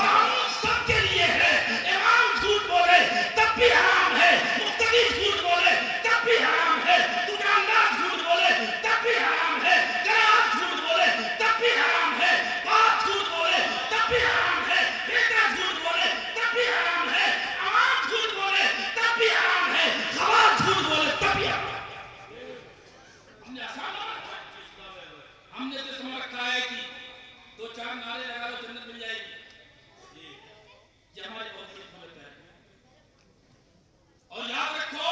कानून सबके लिए है। इमाम झूठ बोले तब भी हराम है, मुक्तदी झूठ बोले तब भी हराम है, दुकानदार झूठ बोले तब भी हराम है, ग्राहक झूठ बोले तब भी हराम है, बाप झूठ बोले तब भी हराम है, बेटा झूठ बोले तब भी हराम है, आवाम झूठ बोले तब भी हराम है, खबर झूठ बोले तब भी हराम है। हमने आसान ना रखा है। हमने तो समझ रखा है कि 2-4 नारे लगा लो जन्नत मिल जाएगी। ये हमारी बहुत बड़ी गलत है। और याद रखो,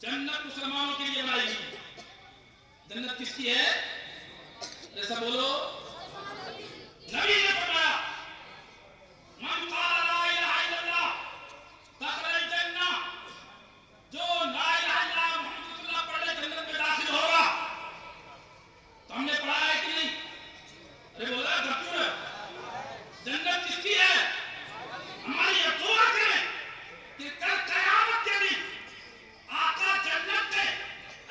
जन्नत मुसलमानों के लिए बनाई गई। जन्नत किसकी है? ऐसा बोलो। नबी ने फरमाया, मन क़ाला ला इलाहा इल्लल्लाह दखलल जन्नह, जो ला इलाहा इल्लल्लाह मुहम्मद रसूलुल्लाह पढ़ ले जन्नत में दाखिल होगा। तो हमने पढ़ा है कि नहीं? अरे बोला भरपूर है। जन्नत किसकी है? हमारी ये दुआ करें कि कल क़यामत के दिन आका जन्नत में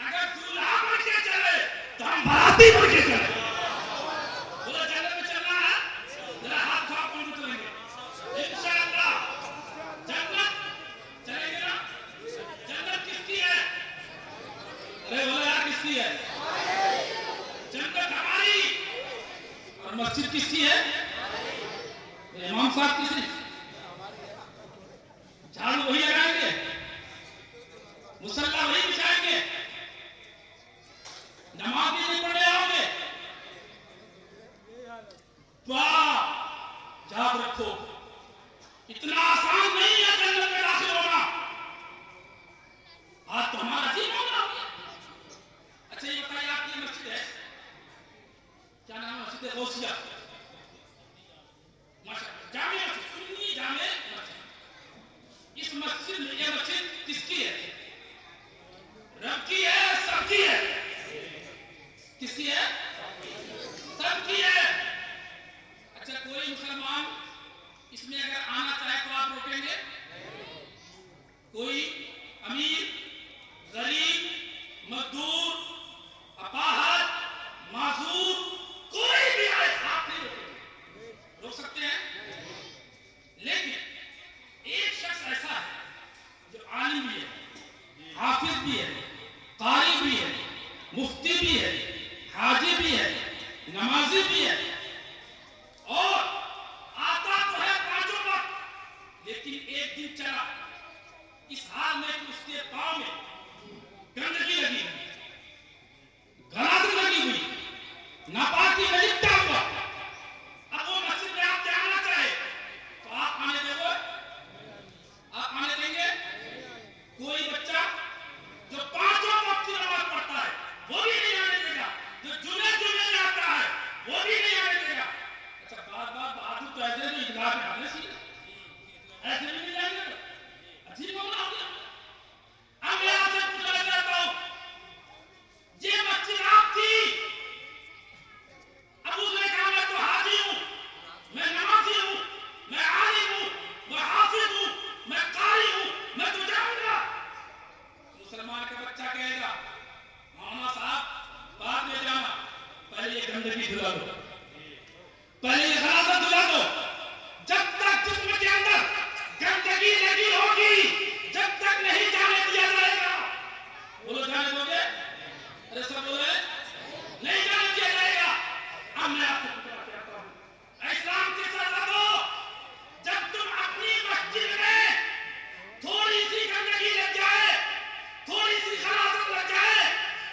अगर दूल्हा बन के चले तो हम बाराती बन के चले। बोला जन्नत में चलना है, जरा हाथ उठाओ, कौन चलेंगे? इंशाअल्लाह जन्नत चलेंगे ना। जन्नत किसकी है? अरे बोला यार किसकी है? जन्नत हमारी। और मस्जिद किसकी है? इमाम साहब की सिर्फ। झाड़ू वही लगाएंगे, मुसल्ला वही बिछाएंगे, नमाज भी नहीं पढ़ने आओगे। याद रखो, इतना आसान नहीं है जन्नत में दाखिल होना। आज तो हमारा जी मामला हो गया। अच्छा ये बताइए, आपकी मस्जिद है, क्या नाम है? मस्जिद गौसिया, माशाअल्लाह, जामे मस्जिद, सुन्नी जामे मस्जिद। इस मस्जिद में, ये मस्जिद किसकी है? रब की है, सबकी है? किसकी है? सबकी है। अच्छा, कोई मुसलमान इसमें अगर आना चाहे तो आप रोकेंगे? कोई अमीर, गरीब, मजदूर, अपाहज, माजूर, कोई भी आए, आप नहीं रोकेंगे। रोक सकते हैं? लेकिन एक शख्स ऐसा है जो आलिम भी है, हाफिज भी है, कारी भी है, मुफ्ती भी है, हाजी भी है, नमाजी भी है, और आता तो है 5 वक्त, लेकिन एक दिन चला इस हाल में कि उसके पांव में गंदगी लगी हुई, गलास लगी हुई, नापाकी में लिपटा हुआ। अब वो मस्जिद में आप आना चाहे तो आप आने दोगे? आप आने देंगे? कोई बच्चा जो 5 वक्त की नमाज पढ़ता है वो भी नहीं आने देगा, जो जुमे में आता है वो भी नहीं आने देगा। अच्छा, बात बहादुर तो ऐसे जो इजलास में आने सीधे ऐसे भी नहीं जाएंगे, तो अजीब मामला हो गया। अब मैं आपसे पूछना चाहता हूं, ये मस्जिद आपकी, अब उसने कहा मैं तो हाजी हूं, मैं नमाजी हूं, मैं आलिम हूं, मैं हाफिज हूं, मैं कारी हूं, मैं तो जाऊंगा। मुसलमान का बच्चा कहेगा, मौलाना साहब बाद में जाना, पहले ये गंदगी धुला दो, पहले ये गलासा धुला दो। जब तक जिस्म के अंदर गंदगी लगी होगी, जब तक नहीं जाने दिया जाएगा। बोलो जाने दोगे? अरे सब बोले नहीं जाने दिया जाएगा। अब मैं आपको पूछना चाहता हूं, इस्लाम के सरदारों, जब तुम अपनी मस्जिद में थोड़ी सी गंदगी लग जाए, थोड़ी सी खराबत लग जाए,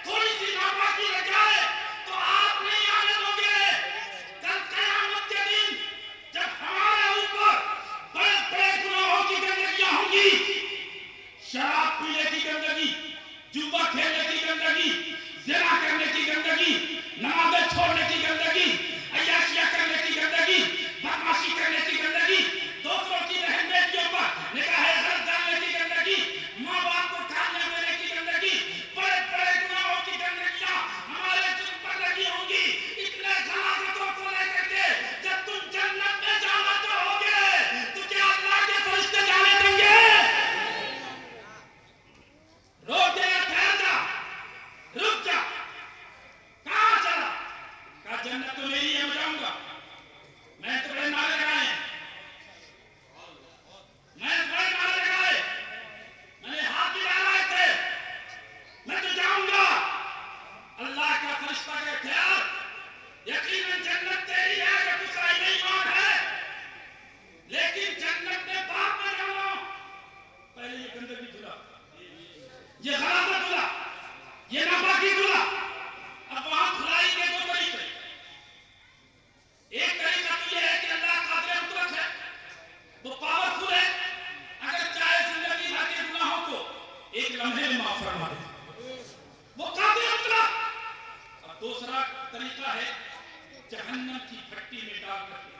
थोड़ी सी नापाकी लग जाए, तो आप नहीं आने दोगे। कल क़यामत के दिन जब हमारे ऊपर बड़े बड़े गुनाहों की गंदगियां होंगी, शराब पीने की गंदगी, जुआ खेलने की गंदगी, ज़िना करने की गंदगी, कमरा की खुला। अब वहां खुलाई के दो तरीके, एक तरीका तो यह है कि अल्लाह कादिर मुतलक है, वो पावरफुल है, अगर चाहे जिंदगी भर के गुनाहों को एक लम्हे में माफ फरमा दे, वो कादिर मुतलक। और दूसरा तरीका है जहन्नम की भट्टी में डाल करके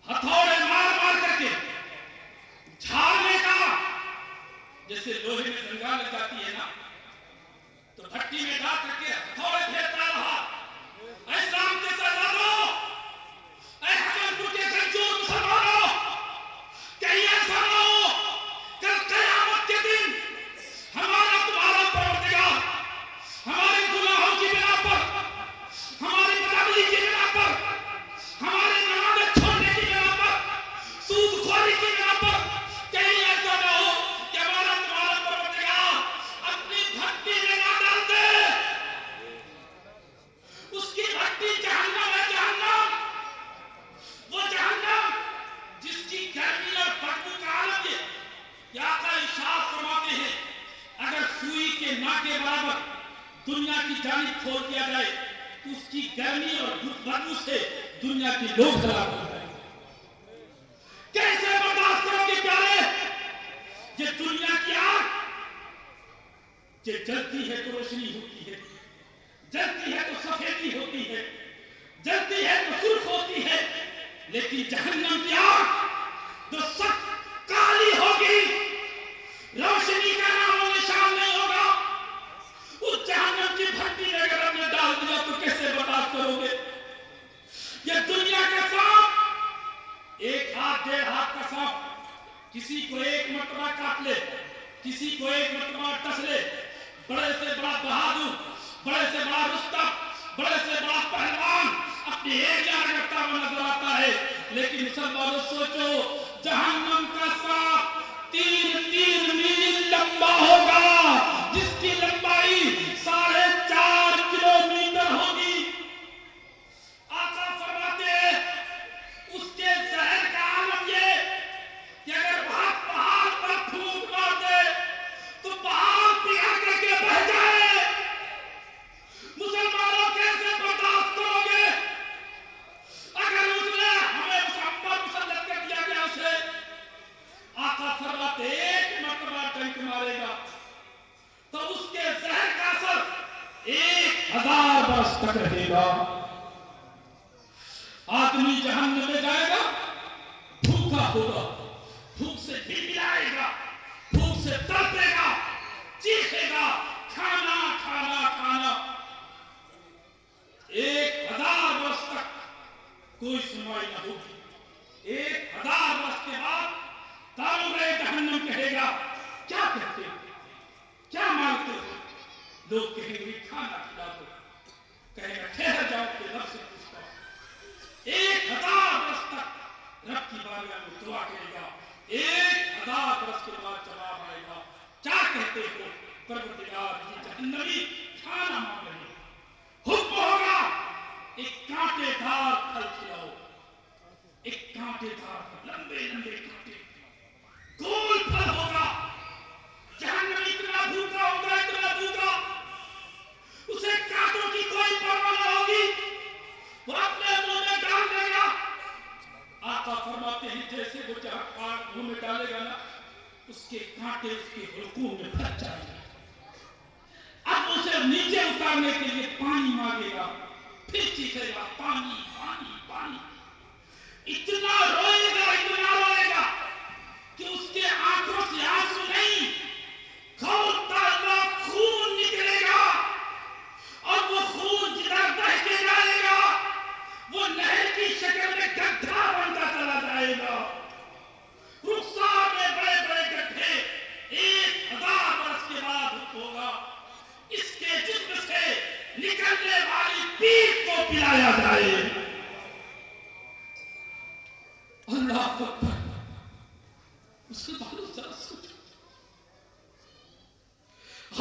हथौड़े मार मार करके झाड़ने का। जैसे लोहे में जंगा लग जाती है ना, तो भट्टी में डाल करके हथौड़े फेरता रहा। इस्लाम के सरदारों, हजरतपुर के गंजूर मुसलमानों, कहीं ऐसा ना हो कल क़यामत के दिन हमारा तुम्हारा परवरदिगार हमारे गुनाहों की बिना पर, हमारी बदअमली की बिना पर, हमारे नमाज़ छोड़ने की बिना पर, सूदखोरी की बिना पर, कहीं ऐसा ना हो कि हमारा तुम्हारा परवरदिगार अपनी भट्टी में ना डाल दे। उसकी भट्टी जहन्नम है, जहन्नम, वो जहन्नम जिसकी गर्मी और बदबू का आलम ये कि आका इरशाद फरमाते हैं, अगर सुई के नाके बराबर दुनिया की जानिब छोड़ दिया जाए तो उसकी गर्मी और बदबू से दुनिया के लोग खराब हो जाएंगे। कैसे बर्दाश्त करोगे प्यारे? ये दुनिया की आग जो जलती है तो रोशनी होती है, जलती है तो सफेदी होती है, जलती है तो सुर्ख होती है, लेकिन जहन्नम की आग जो सख्त काली होगी, रोशनी का नामो निशान नहीं होगा। उस जहन्नम की भट्टी में अगर हमने डाल दिया तो कैसे बर्दाश्त करोगे? ये दुनिया का सांप, एक हाथ डेढ़ हाथ का सांप किसी को एक मरतबा काट ले, किसी को एक मरतबा टस ले, बड़े से बड़ा बहादुर, बड़े से बड़ा रुस्तम, बड़े से बड़ा पहलवान अपनी एरिया में करता हुआ नजर आता है, लेकिन मुसलमानों सोचो जहन्नम का सांप 3-3 मील लंबा होगा, जिसकी लंबाई 4.5 किलोमीटर होगी। आका फरमाते हैं उसके जहर का आलम ये कि अगर वहां पहाड़ पर फूंक मार दे तो पहाड़ पिघल करके बह जाए। मुसलमानों कैसे बर्दाश्त करोगे? अगर उसने हमें मुसम्मत मुसल्लत कर दिया गया उसे, आका फरमाते एक मरतबा डंक मारेगा तो उसके जहर का असर 1000 बरस तक रहेगा। आदमी जहन्नम में जाएगा, भूखा होगा, भूख से भिड़ाएगा, भूख से तड़पेगा, चीखेगा खाना खाना खाना। 1000 वर्ष तक कोई सुनवाई न होगी। 1000 वर्ष के बाद तारुरे जहन्नम कहेगा क्या कहते हो, क्या मांगते हो? लोग कहेंगे खाना खिला दो, कहेगा ठहर जाओ के रब से पूछता हूं। 1000 वर्ष तक रब की बारगाह में दुआ करेगा, 1000 वर्ष के बाद जवाब आएगा क्या कहते हो? परवरदिगार ये जहन्नमी खाना मांग रहे हैं। हुक्म होगा एक कांटेदार फल खिलाओ, एक कांटेदार लंबे लंबे कांटे गोल फल होगा। जहन्नमी इतना भूखा होगा, इतना भूखा, उसे कांटों की कोई परवाह न होगी, वो अपने मुंह में डाल देगा। आका फरमाते हैं जैसे वो जहां मुंह में डालेगा ना, उसके कांटे उसके हुलकूम में फंस जाएंगे। अब उसे नीचे उतारने के लिए पानी मांगेगा, फिर चीखेगा पानी पानी पानी। इतना रोएगा कि उसके आंखों से आंसू नहीं, खौलता हुआ खून निकलेगा, और वो खून जिधर बह के जाएगा वो नहर की शक्ल में गड्ढा बनता चला जाएगा। रुखसार में बड़े बड़े गड्ढे 1000 वर्ष के बाद होगा। इसके जिस्म से निकलने वाली पीठ को पिलाया जाए। अल्लाह अकबर। उसके बाद जरा सोचो,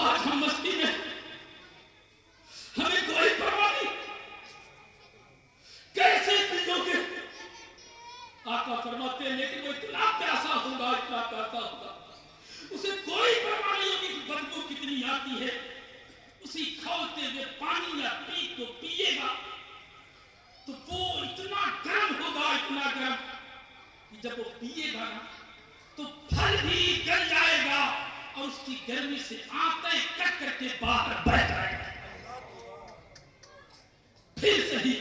आज हम मस्ती में, हमें कोई परवाह नहीं, कैसे पियोगे? आका फरमाते हैं लेकिन वो इतना प्यासा होगा, इतना प्यासा होगा, उसे कोई परवाह नहीं होगी कि बदबू कितनी आती है, اسی کھولتے ہوئے پانی یا پیپ کو پیے گا تو وہ اتنا گرم ہوگا، اتنا گرم کہ جب وہ پیے گا نا تو پھل بھی گل جائے گا اور اس کی گرمی سے آنتیں کٹ کر کے باہر بہ جائے گا۔ پھر صحیح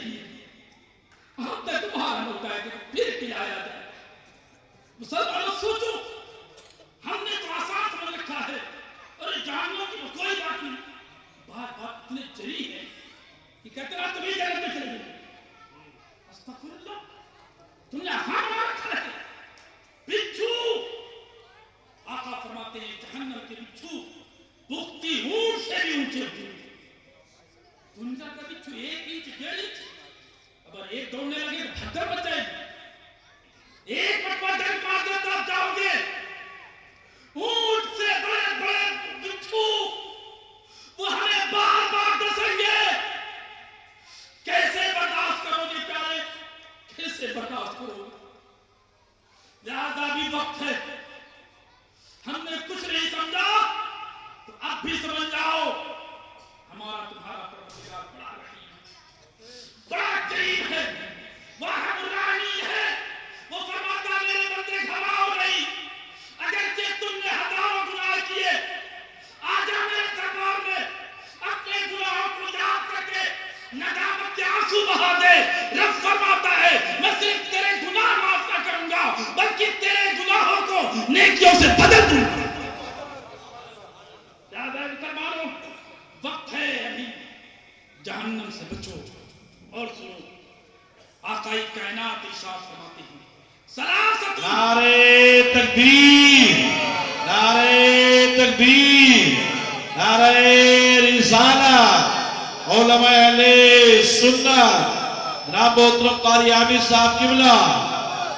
آنتیں تو باہر ہوتا ہے کہ پھر پلایا جائے۔ مسلمانوں سوچو، ہم نے تو آسان سمجھ رکھا ہے اور جاننے کی کوئی بات نہیں، بات اتنے جری ہے کہ کہتے ہیں تمہیں جنت میں چلے گئے۔ استغفر اللہ، تم نے آسان بنا رکھا ہے۔ بچھو، آقا فرماتے ہیں جہنم کے بچھو بغتی اونٹ سے بھی اونچے ہوتے ہیں۔ دنیا کا بچھو 1 انچ 1.5 انچ، اگر ایک دوڑنے لگے تو بھگدڑ بچ جائے گی، ایک مرتبہ ڈنک مار دے تو آپ جاؤ گے۔ اونٹ سے بڑے بڑے بچھو وہ ہمیں بار بار ڈسیں گے، کیسے برداشت کرو گے پیارے، کیسے برداشت کرو گے؟ لہذا بھی وقت ہے، ہم نے کچھ نہیں سمجھا تو اب بھی سمجھ جاؤ، ہمارا تمہارا پروردگار بڑا رحیم ہے، بڑا کریم ہے، واحد الرحیم ہے۔ وہ فرماتا میرے بندے گھبراؤ نہیں، اگرچہ تم نے ہزاروں گناہ کیے، آ جا میرے دربار میں، اپنے گناہوں کو یاد کر کے ندامت کے آنسو بہا دے۔ رب فرماتا ہے میں صرف تیرے گناہ معاف نہ کروں گا بلکہ تیرے گناہوں کو نیکیوں سے بدل دوں گا۔ یاد ہے مسلمانوں، وقت ہے ابھی، جہنم سے بچو۔ اور سنو، آقائی کائنات ارشاد فرماتے ہیں ثلاثۃ، نعرے تکبیر، نعرے تکبیر، نعرے رسالت، علماء اہل سنت، جناب محترم قاری عامر صاحب قبلہ،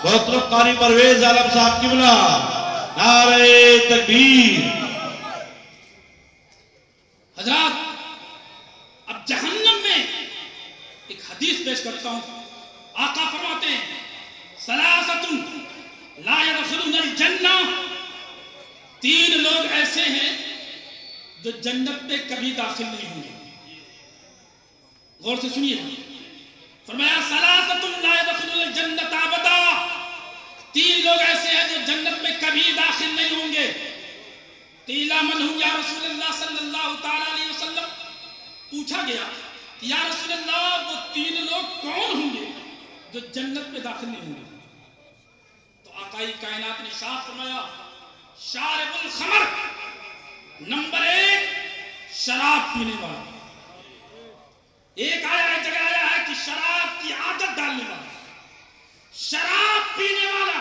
محترم قاری پرویز عالم صاحب قبلہ، نعرے تکبیر۔ حضرات اب جہنم میں ایک حدیث پیش کرتا ہوں، آقا فرماتے ہیں ثلاثۃ لا يدخلون الجنہ، 3 لوگ ایسے ہیں جو جنت میں کبھی داخل نہیں ہوں گے۔ غور سے سنیے، فرمایا ثلاثۃ لا يدخلون الجنۃ ابدا، 3 لوگ ایسے ہیں جو جنت میں کبھی داخل نہیں ہوں گے۔ قیل من هم یا رسول اللہ صلی اللہ تعالی علیہ وسلم، پوچھا گیا کہ یا رسول اللہ وہ 3 لوگ کون ہوں گے جو جنت میں داخل نہیں ہوں گے؟ تو آقائی کائنات نے ارشاد فرمایا شارب الخمر، نمبر 1 شراب پینے والا۔ ایک جگہ آیا ہے کہ شراب کی عادت ڈالنے والا، شراب پینے والا۔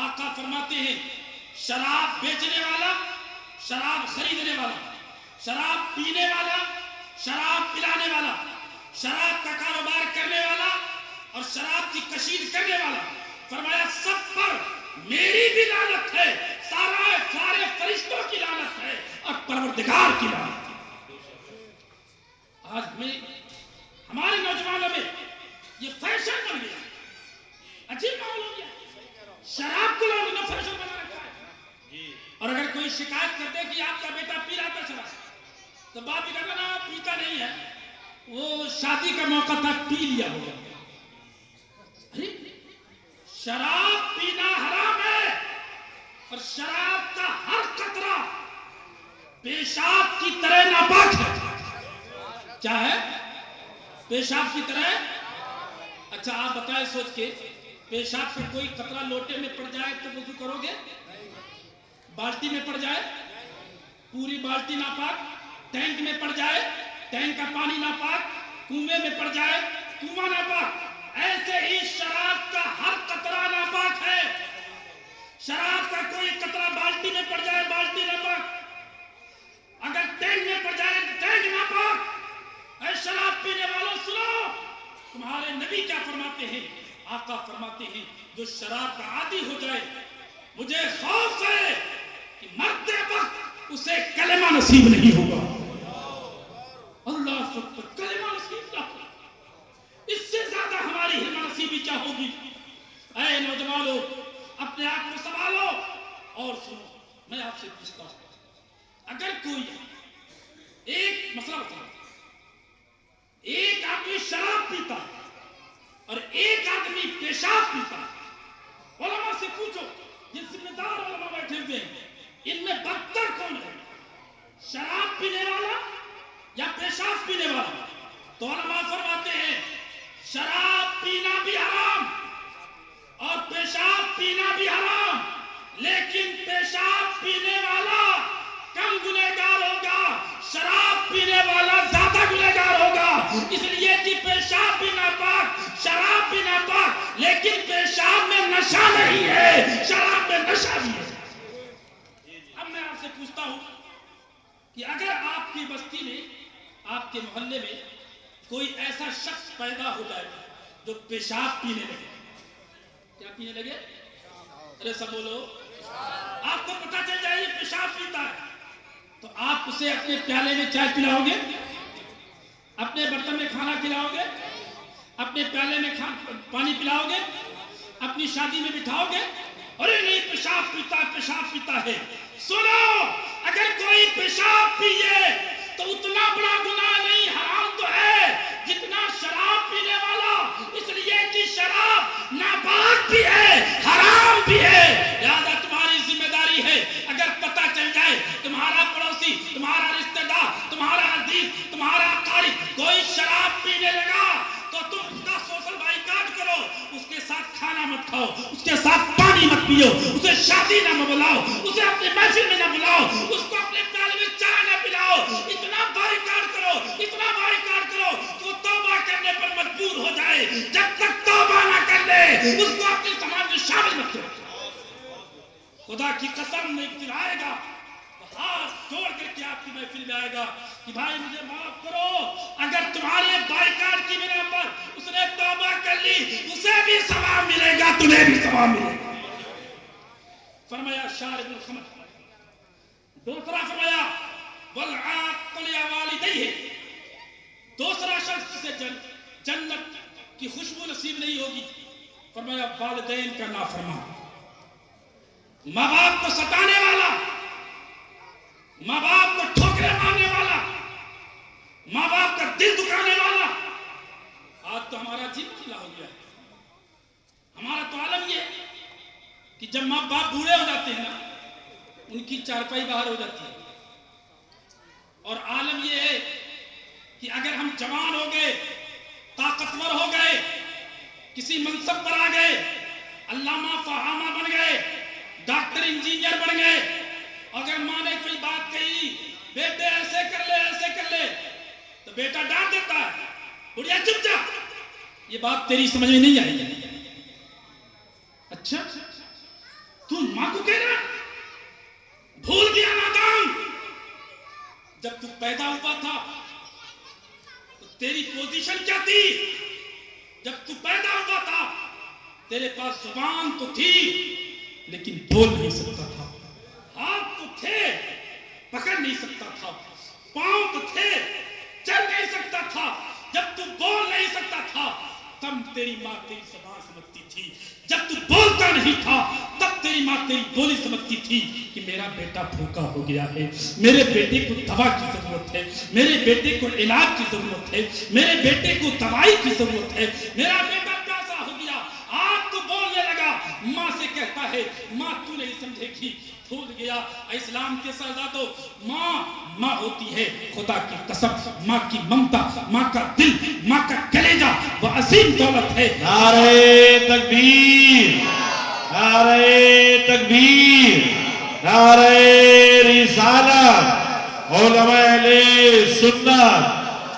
آقا فرماتے ہیں شراب بیچنے والا، شراب خریدنے والا، شراب پینے والا، شراب پلانے والا، شراب کا کاروبار کرنے والا اور شراب کی کشید کرنے والا، فرمایا سب پر میری بھی لعنت ہے، سارے فرشتوں کی لعنت ہے اور پروردگار کی لعنت ہے۔ آج ہمارے نوجوانوں میں یہ فیشن بن گیا، عجیب ماحول ہو گیا، شراب کو لوگوں نے فیشن بنا رکھا ہے۔ اور اگر کوئی شکایت کرتے کہ آپ کا بیٹا پی رہا تھا شراب، تو باپ بھی کہتا نا پیتا نہیں ہے، وہ شادی کا موقع تھا پی لیا ہوگا۔ شراب پینا حرام ہے اور شراب کا ہر قطرہ پیشاب کی طرح ناپاک ہے۔ کیا ہے؟ پیشاب کی طرح۔ اچھا آپ بتائیں سوچ کے، پیشاب سے کوئی قطرہ لوٹے میں پڑ جائے تو وضو کرو گے؟ بالٹی میں پڑ جائے پوری بالٹی ناپاک، ٹینک میں پڑ جائے ٹینک کا پانی ناپاک، کنویں میں پڑ جائے کنواں ناپاک، ایسے ہی شراب کا ہر قطرہ ناپاک ہے۔ شراب کا کوئی قطرہ بالٹی میں پڑ جائے بالٹی ناپاک، اگر ٹینک میں پڑ جائے ٹینک ناپاک۔ اے شراب پینے والوں سنو، تمہارے نبی کیا فرماتے ہیں؟ آقا فرماتے ہیں جو شراب کا عادی ہو جائے مجھے خوف ہے کہ مرتے وقت اسے کلمہ نصیب نہیں ہوگا۔ اللہ سب پر کلمہ نصیب نہ ہوگا، اس سے زیادہ ہماری ہمت نصیبی کیا ہوگی؟ اے نوجوانوں اپنے آپ کو سنبھالو اور سنو، میں آپ سے پوچھتا ہوں اگر کوئی ایک مسئلہ بتا رہا ہوں، ایک آدمی شراب پیتا ہے اور ایک آدمی پیشاب پیتا ہے، علماء سے پوچھو، یہ ذمہ دار علماء بیٹھے ہوئے ہیں، ان میں بدتر کون ہے، شراب پینے والا یا پیشاب پینے والا؟ تو علماء فرماتے ہیں شراب پینا بھی حرام اور پیشاب پینا بھی حرام، لیکن پیشاب پینے والا کم گنہگار ہوگا، شراب پینے والا زیادہ گنہگار ہوگا، اس لیے کہ پیشاب بھی ناپاک، شراب بھی ناپاک، لیکن پیشاب میں نشہ نہیں ہے، شراب میں نشہ بھی ہے۔ اب میں آپ سے پوچھتا ہوں کہ اگر آپ کی بستی میں، آپ کے محلے میں کوئی ایسا شخص پیدا ہو جائے جو پیشاب پینے لگے، کیا پینے لگے؟ ارے سب بولو، آپ کو پتا چل جائے یہ پیشاب پیتا ہے، تو آپ اسے اپنے پیالے میں چائے پلاؤ گے، اپنے برتن میں کھانا کھلاؤ گے، اپنے پیالے میں پانی پلاؤ گے، اپنی شادی میں بٹھاؤ گے؟ ارے نہیں، پیشاب پیتا ہے، پیشاب پیتا ہے۔ سنو، اگر کوئی پیشاب پیے تو اتنا بڑا گناہ نہیں، حرام تو ہے جتنا شراب پینے والا، اس لیے کہ شراب ناپاک بھی ہے، حرام بھی ہے۔ لہذا تمہاری ذمہ داری ہے، اگر پتہ چل جائے تمہارا پڑوسی، تمہارا رشتہ دار، تمہارا عزیز، تمہارا قریب کوئی شراب پینے لگا تو تم اس کا سوشل بائیکاٹ کرو، اس کے ساتھ کھانا مت کھاؤ، اس کے ساتھ پانی مت پیو، اسے شادی نہ بلاؤ، اسے اپنے محفل میں نہ بلاؤ، اس کو اپنے پیالے میں چائے نہ پلاؤ، اتنا بائیکاٹ کرو، اتنا بائیکاٹ کرو کہ وہ توبہ کرنے پر مجبور ہو جائے، جب تک توبہ نہ کر لے اس کو اپنے سماج میں شامل مت کرو۔ خدا کی قسم ایک دن آئے گا، ہاتھ جوڑ کر کے آپ کی محفل میں آئے گا کہ بھائی مجھے معاف کرو، اگر تمہارے بائیکاٹ کی بنا پر اس نے توبہ کر لی، اسے بھی ثواب ملے گا، تمہیں بھی ثواب ملے گا۔ فرمایا شارب الخمر، دوسرا فرمایا والعاق لوالدیہ، دوسرا شخص سے جنت کی خوشبو نصیب نہیں ہوگی، فرمایا والدین کا نافرمان، ماں باپ کو ستانے والا، ماں باپ کو ٹھوکرے مارنے والا، ماں باپ کا دل دکھانے والا۔ آج تو ہمارا جی کھلا ہو گیا، ہمارا تو عالم یہ ہے کہ جب ماں باپ بوڑھے ہو جاتے ہیں نا، ان کی چارپائی باہر ہو جاتی ہے، اور عالم یہ ہے کہ اگر ہم جوان ہو گئے، طاقتور ہو گئے، کسی منصب پر آ گئے، علامہ فہامہ بن گئے، ڈاکٹر انجینئر بن گئے، اگر ماں نے کوئی بات کہی، بیٹے ایسے کر لے، ایسے کر لے، تو بیٹا ڈانٹ دیتا ہے، بڑھیا چپ جا، یہ بات تیری سمجھ میں نہیں آئی۔ اچھا تو ماں کو کہہ رہا، بھول گیا نادان، جب تو پیدا ہوا تھا تو تیری پوزیشن کیا تھی؟ جب تو پیدا ہوا تھا تیرے پاس زبان تو تھی لیکن بول نہیں سکتا تھا، ہاتھ تو تھے پکڑ نہیں سکتا تھا، پاؤں تو تھے چل نہیں سکتا تھا، جب تو بول نہیں سکتا تھا تب تیری ماں تیری زبان سمجھتی تھی، جب تو بولتا نہیں تھا تب تیری ماں تیری بولی سمجھتی تھی کہ میرا بیٹا بھوکا ہو گیا ہے، میرے بیٹے کو دوا کی ضرورت ہے، میرے بیٹے کو علاج کی ضرورت ہے، میرے بیٹے کو دوائی کی ضرورت ہے، میرا بیٹا پیاسا ہو گیا، آج تو بولنے لگا، ماں سے کہتا ہے ماں تو نہیں سمجھے گی، بھول گیا۔ اسلام کے شہزادوں، ماں ہوتی ہے خدا کی قسم، ماں کی ممتا، ماں کا دل، ماں کا کلیجہ وہ عظیم دولت ہے۔ نعرہ تکبیر، نعرہ تکبیر، نعرہ رسالت، علماء اہل سنت،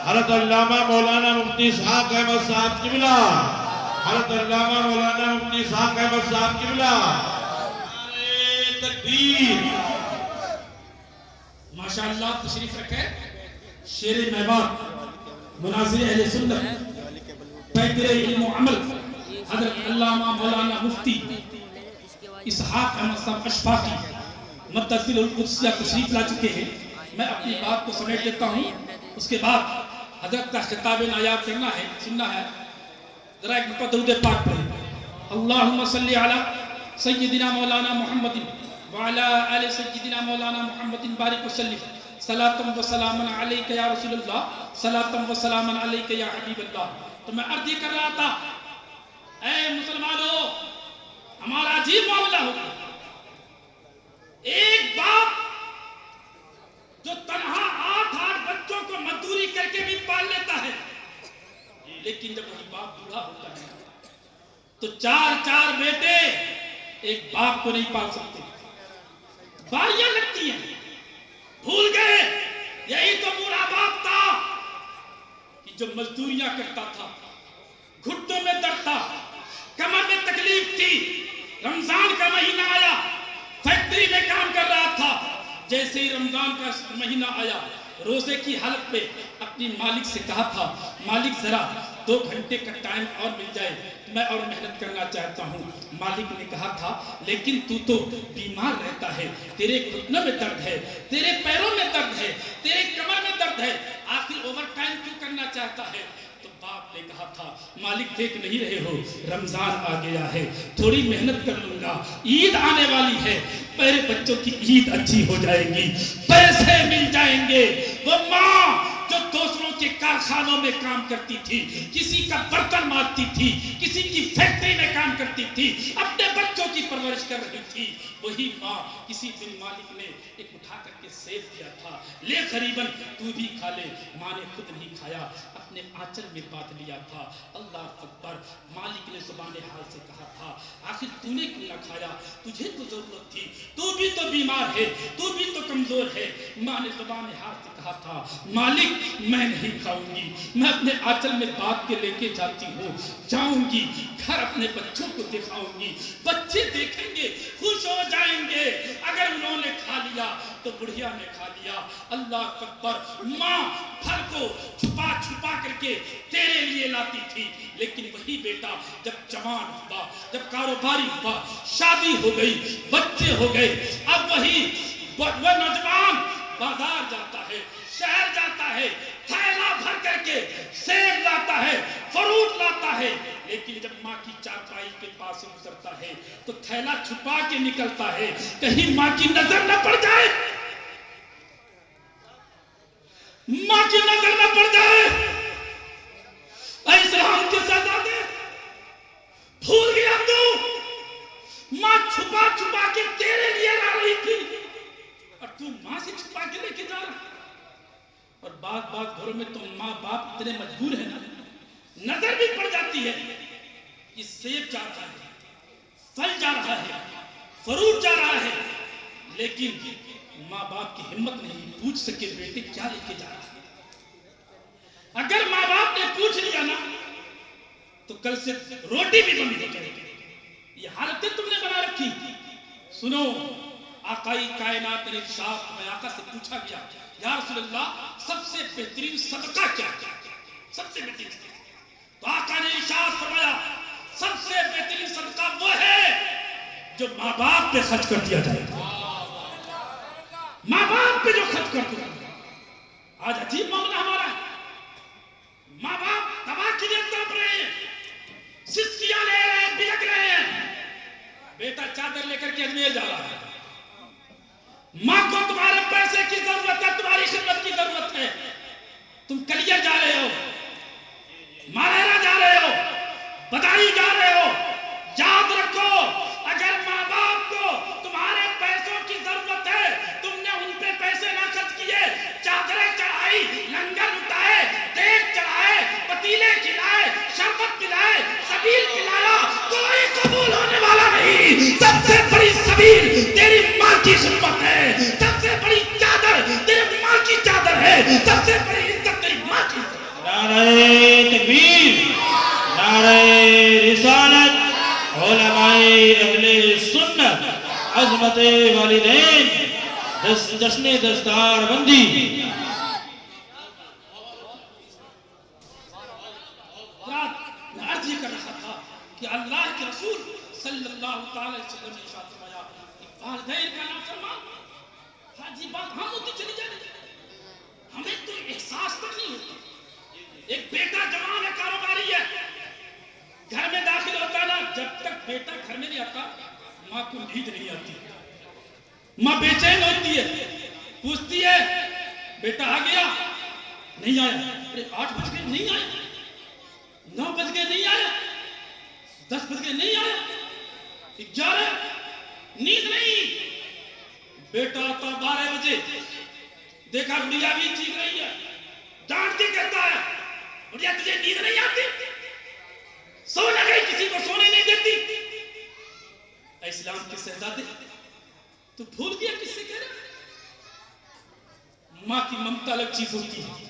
حضرت علامہ مولانا مفتی اسحاق احمد صاحب قبلہ، حضرت علامہ مولانا مفتی اسحاق احمد صاحب قبلہ، نعرہ تکبیر۔ ماشاءاللہ تشریف رکھے شیر محباب مناظر اہل سنت پیکر علم و عمل حضرت علامہ مولانا مفتی اسحاق احمد صاحب اشفاقی متصل القدسیہ تشریف لا چکے ہیں۔ میں اپنی بات کو سمیٹ لیتا ہوں، اس کے بعد حضرت کا خطاب نایاب کرنا ہے، سننا ہے۔ ذرا ایک مرتبہ درود پاک پڑھیں، اللہم صلی علی سیدنا مولانا محمد وعلی آل سیدنا مولانا محمد بارک وسلم۔ सलातम व सलामन अलैका या रसूलल्लाह, सलातम व सलामन अलैका या हबीब अल्लाह। तो मैं अर्ज कर रहा था, ऐ मुसलमानों, हमारा अजीब मामला हो गया। एक बाप जो तनहा 8 बच्चों को मजदूरी करके भी पाल लेता है, लेकिन जब वही बाप बूढ़ा होता है तो 4 बेटे एक बाप को नहीं पाल सकते। बारियां लगती हैं। भूल गए यही तो बूढ़ा बाप था कि जो मजदूरियां करता था, घुटनों में दर्द था, कमर में तकलीफ थी। रमजान का महीना आया, फैक्ट्री में काम कर रहा था। जैसे ही रमजान का महीना आया, रोजे की हालत में अपनी मालिक से कहा था, मालिक जरा 2 घंटे का टाइम और मिल जाए, मैं और मेहनत करना चाहता हूँ। मालिक ने कहा था, लेकिन तू तो बीमार रहता है, तेरे घुटनों में दर्द है, तेरे पैरों में दर्द है, तेरे कमर में दर्द है, आखिर ओवर टाइम क्यों करना चाहता है? तो बाप ने कहा था, मालिक देख नहीं रहे हो, रमजान आ गया है, थोड़ी मेहनत कर लूंगा, ईद आने वाली है, मेरे बच्चों की ईद अच्छी हो जाएगी, पैसे मिल जाएंगे। वो माँ जो दूसरों के कारखानों में काम करती थी, किसी का बर्तन मारती थी, किसी की फैक्ट्री में काम करती थी, अपने बच्चों की परवरिश कर रही थी, वही माँ किसी दिन मालिक ने एक उठा करके सेब दिया था, ले करीबन तू भी खा ले। माँ ने खुद नहीं खाया, अपने आंचल में बांध लिया था। अल्लाह अकबर। मालिक ने ज़ुबान हाल से कहा था, आखिर तूने क्यों ना खाया? तुझे तो जरूरत थी, तू भी तो बीमार है, तू भी तो कमजोर है। माँ ने ज़ुबान हाल से कहा था, मालिक मैं नहीं खाऊंगी, मैं अपने आंचल में बांध के लेके जाती हूँ, जाऊंगी घर अपने बच्चों को दिखाऊंगी, बच्चे देखेंगे खुश हो जाएंगे। अगर उन्होंने खा लिया तो बुढ़िया ने खा लिया। अल्लाह अकबर। माँ फल को छुपा छुपा करके तेरे लिए लाती थी, लेकिन वही बेटा जब जवान हुआ, जब कारोबारी हुआ, शादी हो गई, बच्चे हो गए, अब वह नौजवान बाजार जाता है, शहर जाता है, थैला भर करके सेब लाता है, फ्रूट लाता है, लेकिन जब माँ की चारपाई के पास से गुजरता है तो थैला छुपा के निकलता है, कहीं माँ की नजर न पड़ जाए, माँ की नजर न पड़ जाए। इस्लाम के शहजादे, भूल गया तू? माँ छुपा छुपा के तेरे लिए ला रही थी और तू माँ से छुपा के लेके जा रहा। और बात घरों में तो माँ बाप इतने मजबूर है ना, नजर भी पड़ जाती है कि सेब जा रहा है, फल जा रहा है, फ्रूट जा रहा है, लेकिन माँ बाप की हिम्मत नहीं पूछ सके बेटे क्या लेके जा रहा है। अगर माँ बाप ने पूछ लिया ना तो कल से रोटी भी बंद नहीं करेगी। ये हालतें तुमने बना रखी। सुनो, आकाई कायनात ने आका से पूछा गया, या रसूलल्लाह सबसे बेहतरीन सदका क्या है? सबसे बेहतरीन, तो आका ने इरशाद फरमाया, सबसे बेहतरीन सदका वो है जो माँ बाप पे खर्च कर दिया जाए। माँ बाप पे जो खर्च कर दिया। आज अजीब मामला हमारा है, माँ बाप दवा के लिए तड़प रहे हैं, सिस्कियां ले रहे हैं, बिलक रहे हैं, बेटा चादर लेकर के अजमेर जा रहा है। माँ को तुम्हारे पैसे की जरूरत है, तुम्हारी खिदमत की जरूरत है, तुम कलिया जा रहे हो, मालेरा जा रहे हो, बदायूं जा रहे हो। याद रखो, अगर माँ बाप को तुम्हारे पैसों की जरूरत है, तुमने उन पे पैसे ना खर्च किए, चादरें चढ़ाई, लंगर लुटाए, देग चढ़ाए, पतीले खिलाए, शरबत पिलाए, सबील पिलाया, कोई कबूल होने वाला नहीं। सबसे बड़ी सबील तेरी माँ की खिदमत है, सबसे बड़ी चादर तेरी माँ की चादर है, सबसे बड़ी इज्जत तेरी माँ की। नारे तकबीर, नारे रिसालत, उलमाए अहले सुन्नत, अज़मते वालिदैन, जश्ने दस्तार बंदी। अर्ज कर रहा था कि अल्लाह के रसूल सल्लल्लाहु अलैहि वसल्लम ने इरशाद फरमाया कि वालिदैन का नाफरमान, हाजी बात हम होती चली जा रही है, हमें तो एहसास तक नहीं होता। एक बेटा जवान है, कारोबारी है, घर में दाखिल होता ना, जब तक बेटा घर में नहीं आता माँ को नींद नहीं आती, माँ बेचैन होती है, पूछती है بیٹا آ گیا نہیں آیا, ارے 8 بج گئے نہیں آیا, 9 بج گئے نہیں آیا, 10 بج گئے نہیں آیا, 11 نیند نہیں. بیٹا آتا 12 بجے, دیکھا گڑیا بھی چیخ رہی ہے, ڈانٹ کے کہتا ہے گڑیا تجھے نیند نہیں آتی, سو نہ گئی, کسی کو سونے نہیں دیتی. اے اسلام کے شہزادے تو بھول گیا کس سے کہہ رہا. ماں کی ممتا الگ چیز ہوتی ہے,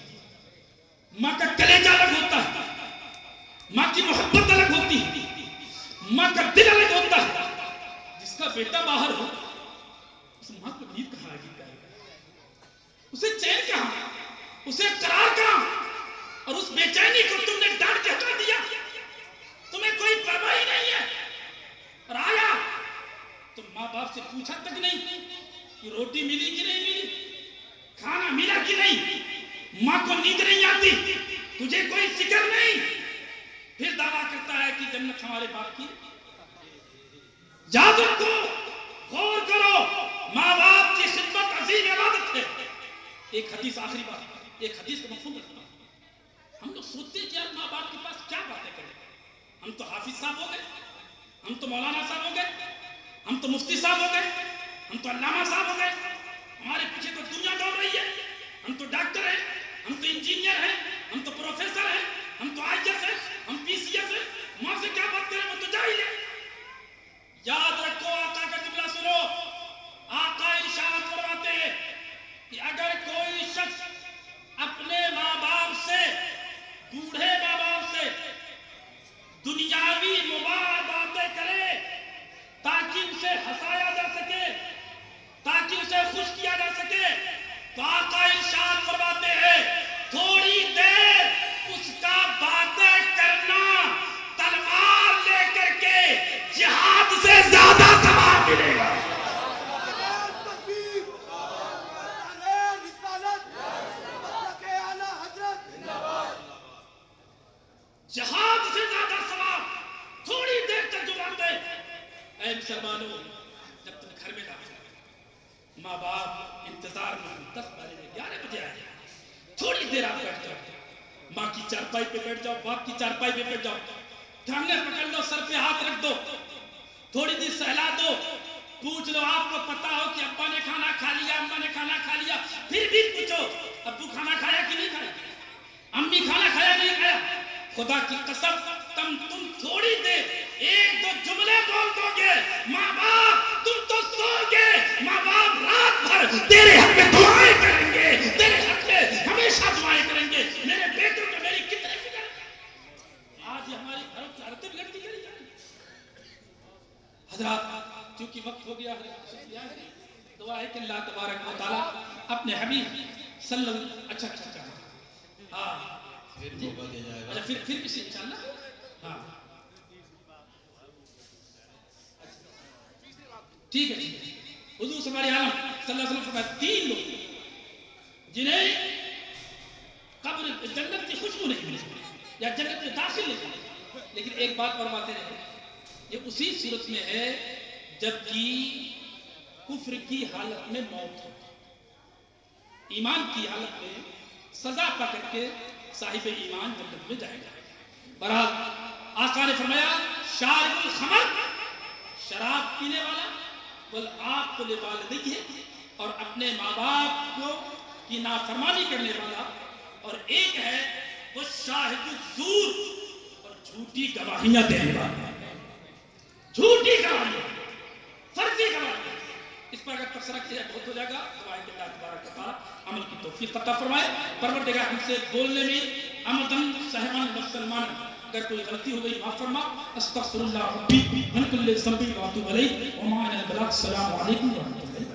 ماں کا کلیجہ الگ ہوتا ہے, ماں کی محبت الگ ہوتی ہے, ماں کا دل الگ ہوتا ہے. جس کا بیٹا باہر ہو اس ماں کو نیند کہاں آئے گی, اسے چین کہاں, اسے قرار کہاں. اور اس بے چینی کو تم نے ڈانٹ کے ہٹا دیا, تمہیں کوئی پرواہ نہیں ہے. اور آیا تو ماں باپ سے پوچھا تک نہیں کہ روٹی ملی کہ نہیں ملی, کھانا ملا کہ نہیں. ماں کو نیند نہیں آتی, تجھے کوئی فکر نہیں, پھر دعویٰ کرتا ہے کہ جنت ہمارے باپ کی. یاد رکھو, غور کرو, ماں باپ کی خدمت عظیم عبادت ہے. ایک حدیث, آخری بات, ایک حدیث کا مفہوم رکھتا ہوں. ہم لوگ سوچتے ہیں کہ یار ماں باپ کے پاس کیا باتیں کریں, ہم تو حافظ صاحب ہو گئے, ہم تو مولانا صاحب ہو گئے, ہم تو مفتی صاحب ہو گئے, ہم تو علامہ صاحب ہو گئے, ہمارے پیچھے تو دنیا دوڑ رہی ہے, ہم تو ڈاکٹر ہیں, ہم تو انجینئر ہیں, ہم تو پروفیسر ہیں, ہم تو آئی ایس ہیں, ہم پی سی ایس ہیں. ماں سے کیا بات کریں, وہ تو جاہل ہے. یاد رکھو, آقا کا جملہ سنو, آقا ارشاد فرماتے ہیں کہ اگر کوئی شخص اپنے ماں باپ سے, بوڑھے ماں باپ سے دنیاوی مباح باتیں کرے تاکہ اسے ہنسایا جا سکے, تاکہ اسے خوش کیا جا سکے, تو آقا ارشاد فرماتے ہیں تھوڑی دیر اس کا باتیں کرنا تلوار لے کر کے جہاد سے زیادہ ثواب ملے گا. جہاد سے زیادہ ثواب, تھوڑی دیر تک جو باتیں. اے مسلمانوں, جب تم گھر میں داخل ہو, ماں باپ انتظار میں 10 بجے 11 بجے آئے, تھوڑی دیر آپ بیٹھ جاؤ, ماں کی چارپائی پہ بیٹھ جاؤ, باپ کی چارپائی پہ بیٹھ جاؤ, ٹانگیں پکڑ لو, سر پہ ہاتھ رکھ دو, تھوڑی دیر سہلا دو, پوچھ لو, آپ کو پتا ہو کہ ابا نے کھانا کھا لیا, اما نے کھانا کھا لیا, پھر بھی پوچھو ابو کھانا کھایا کہ نہیں کھایا, امی کھانا کھایا نہیں کھایا. خدا کی قسم تم تھوڑی دیر 1-2 جملے بول دو گے, ماں باپ تم تو سو گے, ماں باپ رات بھر تیرے حق میں دعائیں کریں گے, تیرے حق میں ہمیشہ دعائیں کریں گے, میرے بیٹوں کو میری کتنی فکر ہے. آج ہماری گھروں کی عادتیں بگڑتی کری جا رہی. حضرات چونکہ وقت ہو گیا ہے, دعا ہے کہ اللہ تبارک و تعالیٰ اپنے حبیب صلی اللہ اچھا ہاں پھر کسی انشاءاللہ. ہاں ٹھیک ہے. حضور صلی اللہ علیہ وسلم فرمایا 3 لوگ جنہیں قبر جنت کی خوشبو نہیں ملی یا جنت میں داخل نہیں ہوئے, لیکن ایک بات فرماتے رہے, یہ اسی صورت میں ہے جبکہ کفر کی حالت میں موت ہو, ایمان کی حالت میں سزا پا کر کے صاحب ایمان جنت میں جائے گا. بہرحال آقا نے فرمایا شارب الخمر, شراب پینے والا, والعاق لوالدیہ, اور اپنے ماں باپ کو کی نافرمانی کرنے والا, اور ایک ہے وہ شاہد الزور, اور جھوٹی گواہیاں دینے والا. جھوٹی گواہیاں, فرضی گواہیاں, اس پر اگر تبصرہ کیا بہت ہو جائے گا. دعائیں کہ اللہ تبارک و تعالیٰ عمل کی توفیق عطا فرمائے. پروردگار ہم سے بولنے میں عمدن سہمان مسلمان اگر کوئی غلطی ہو گئی معاف فرما. استغفر اللہ ربی من کل ذنب و اتوب الیہ وما انا الا السلام علیکم ورحمۃ اللہ.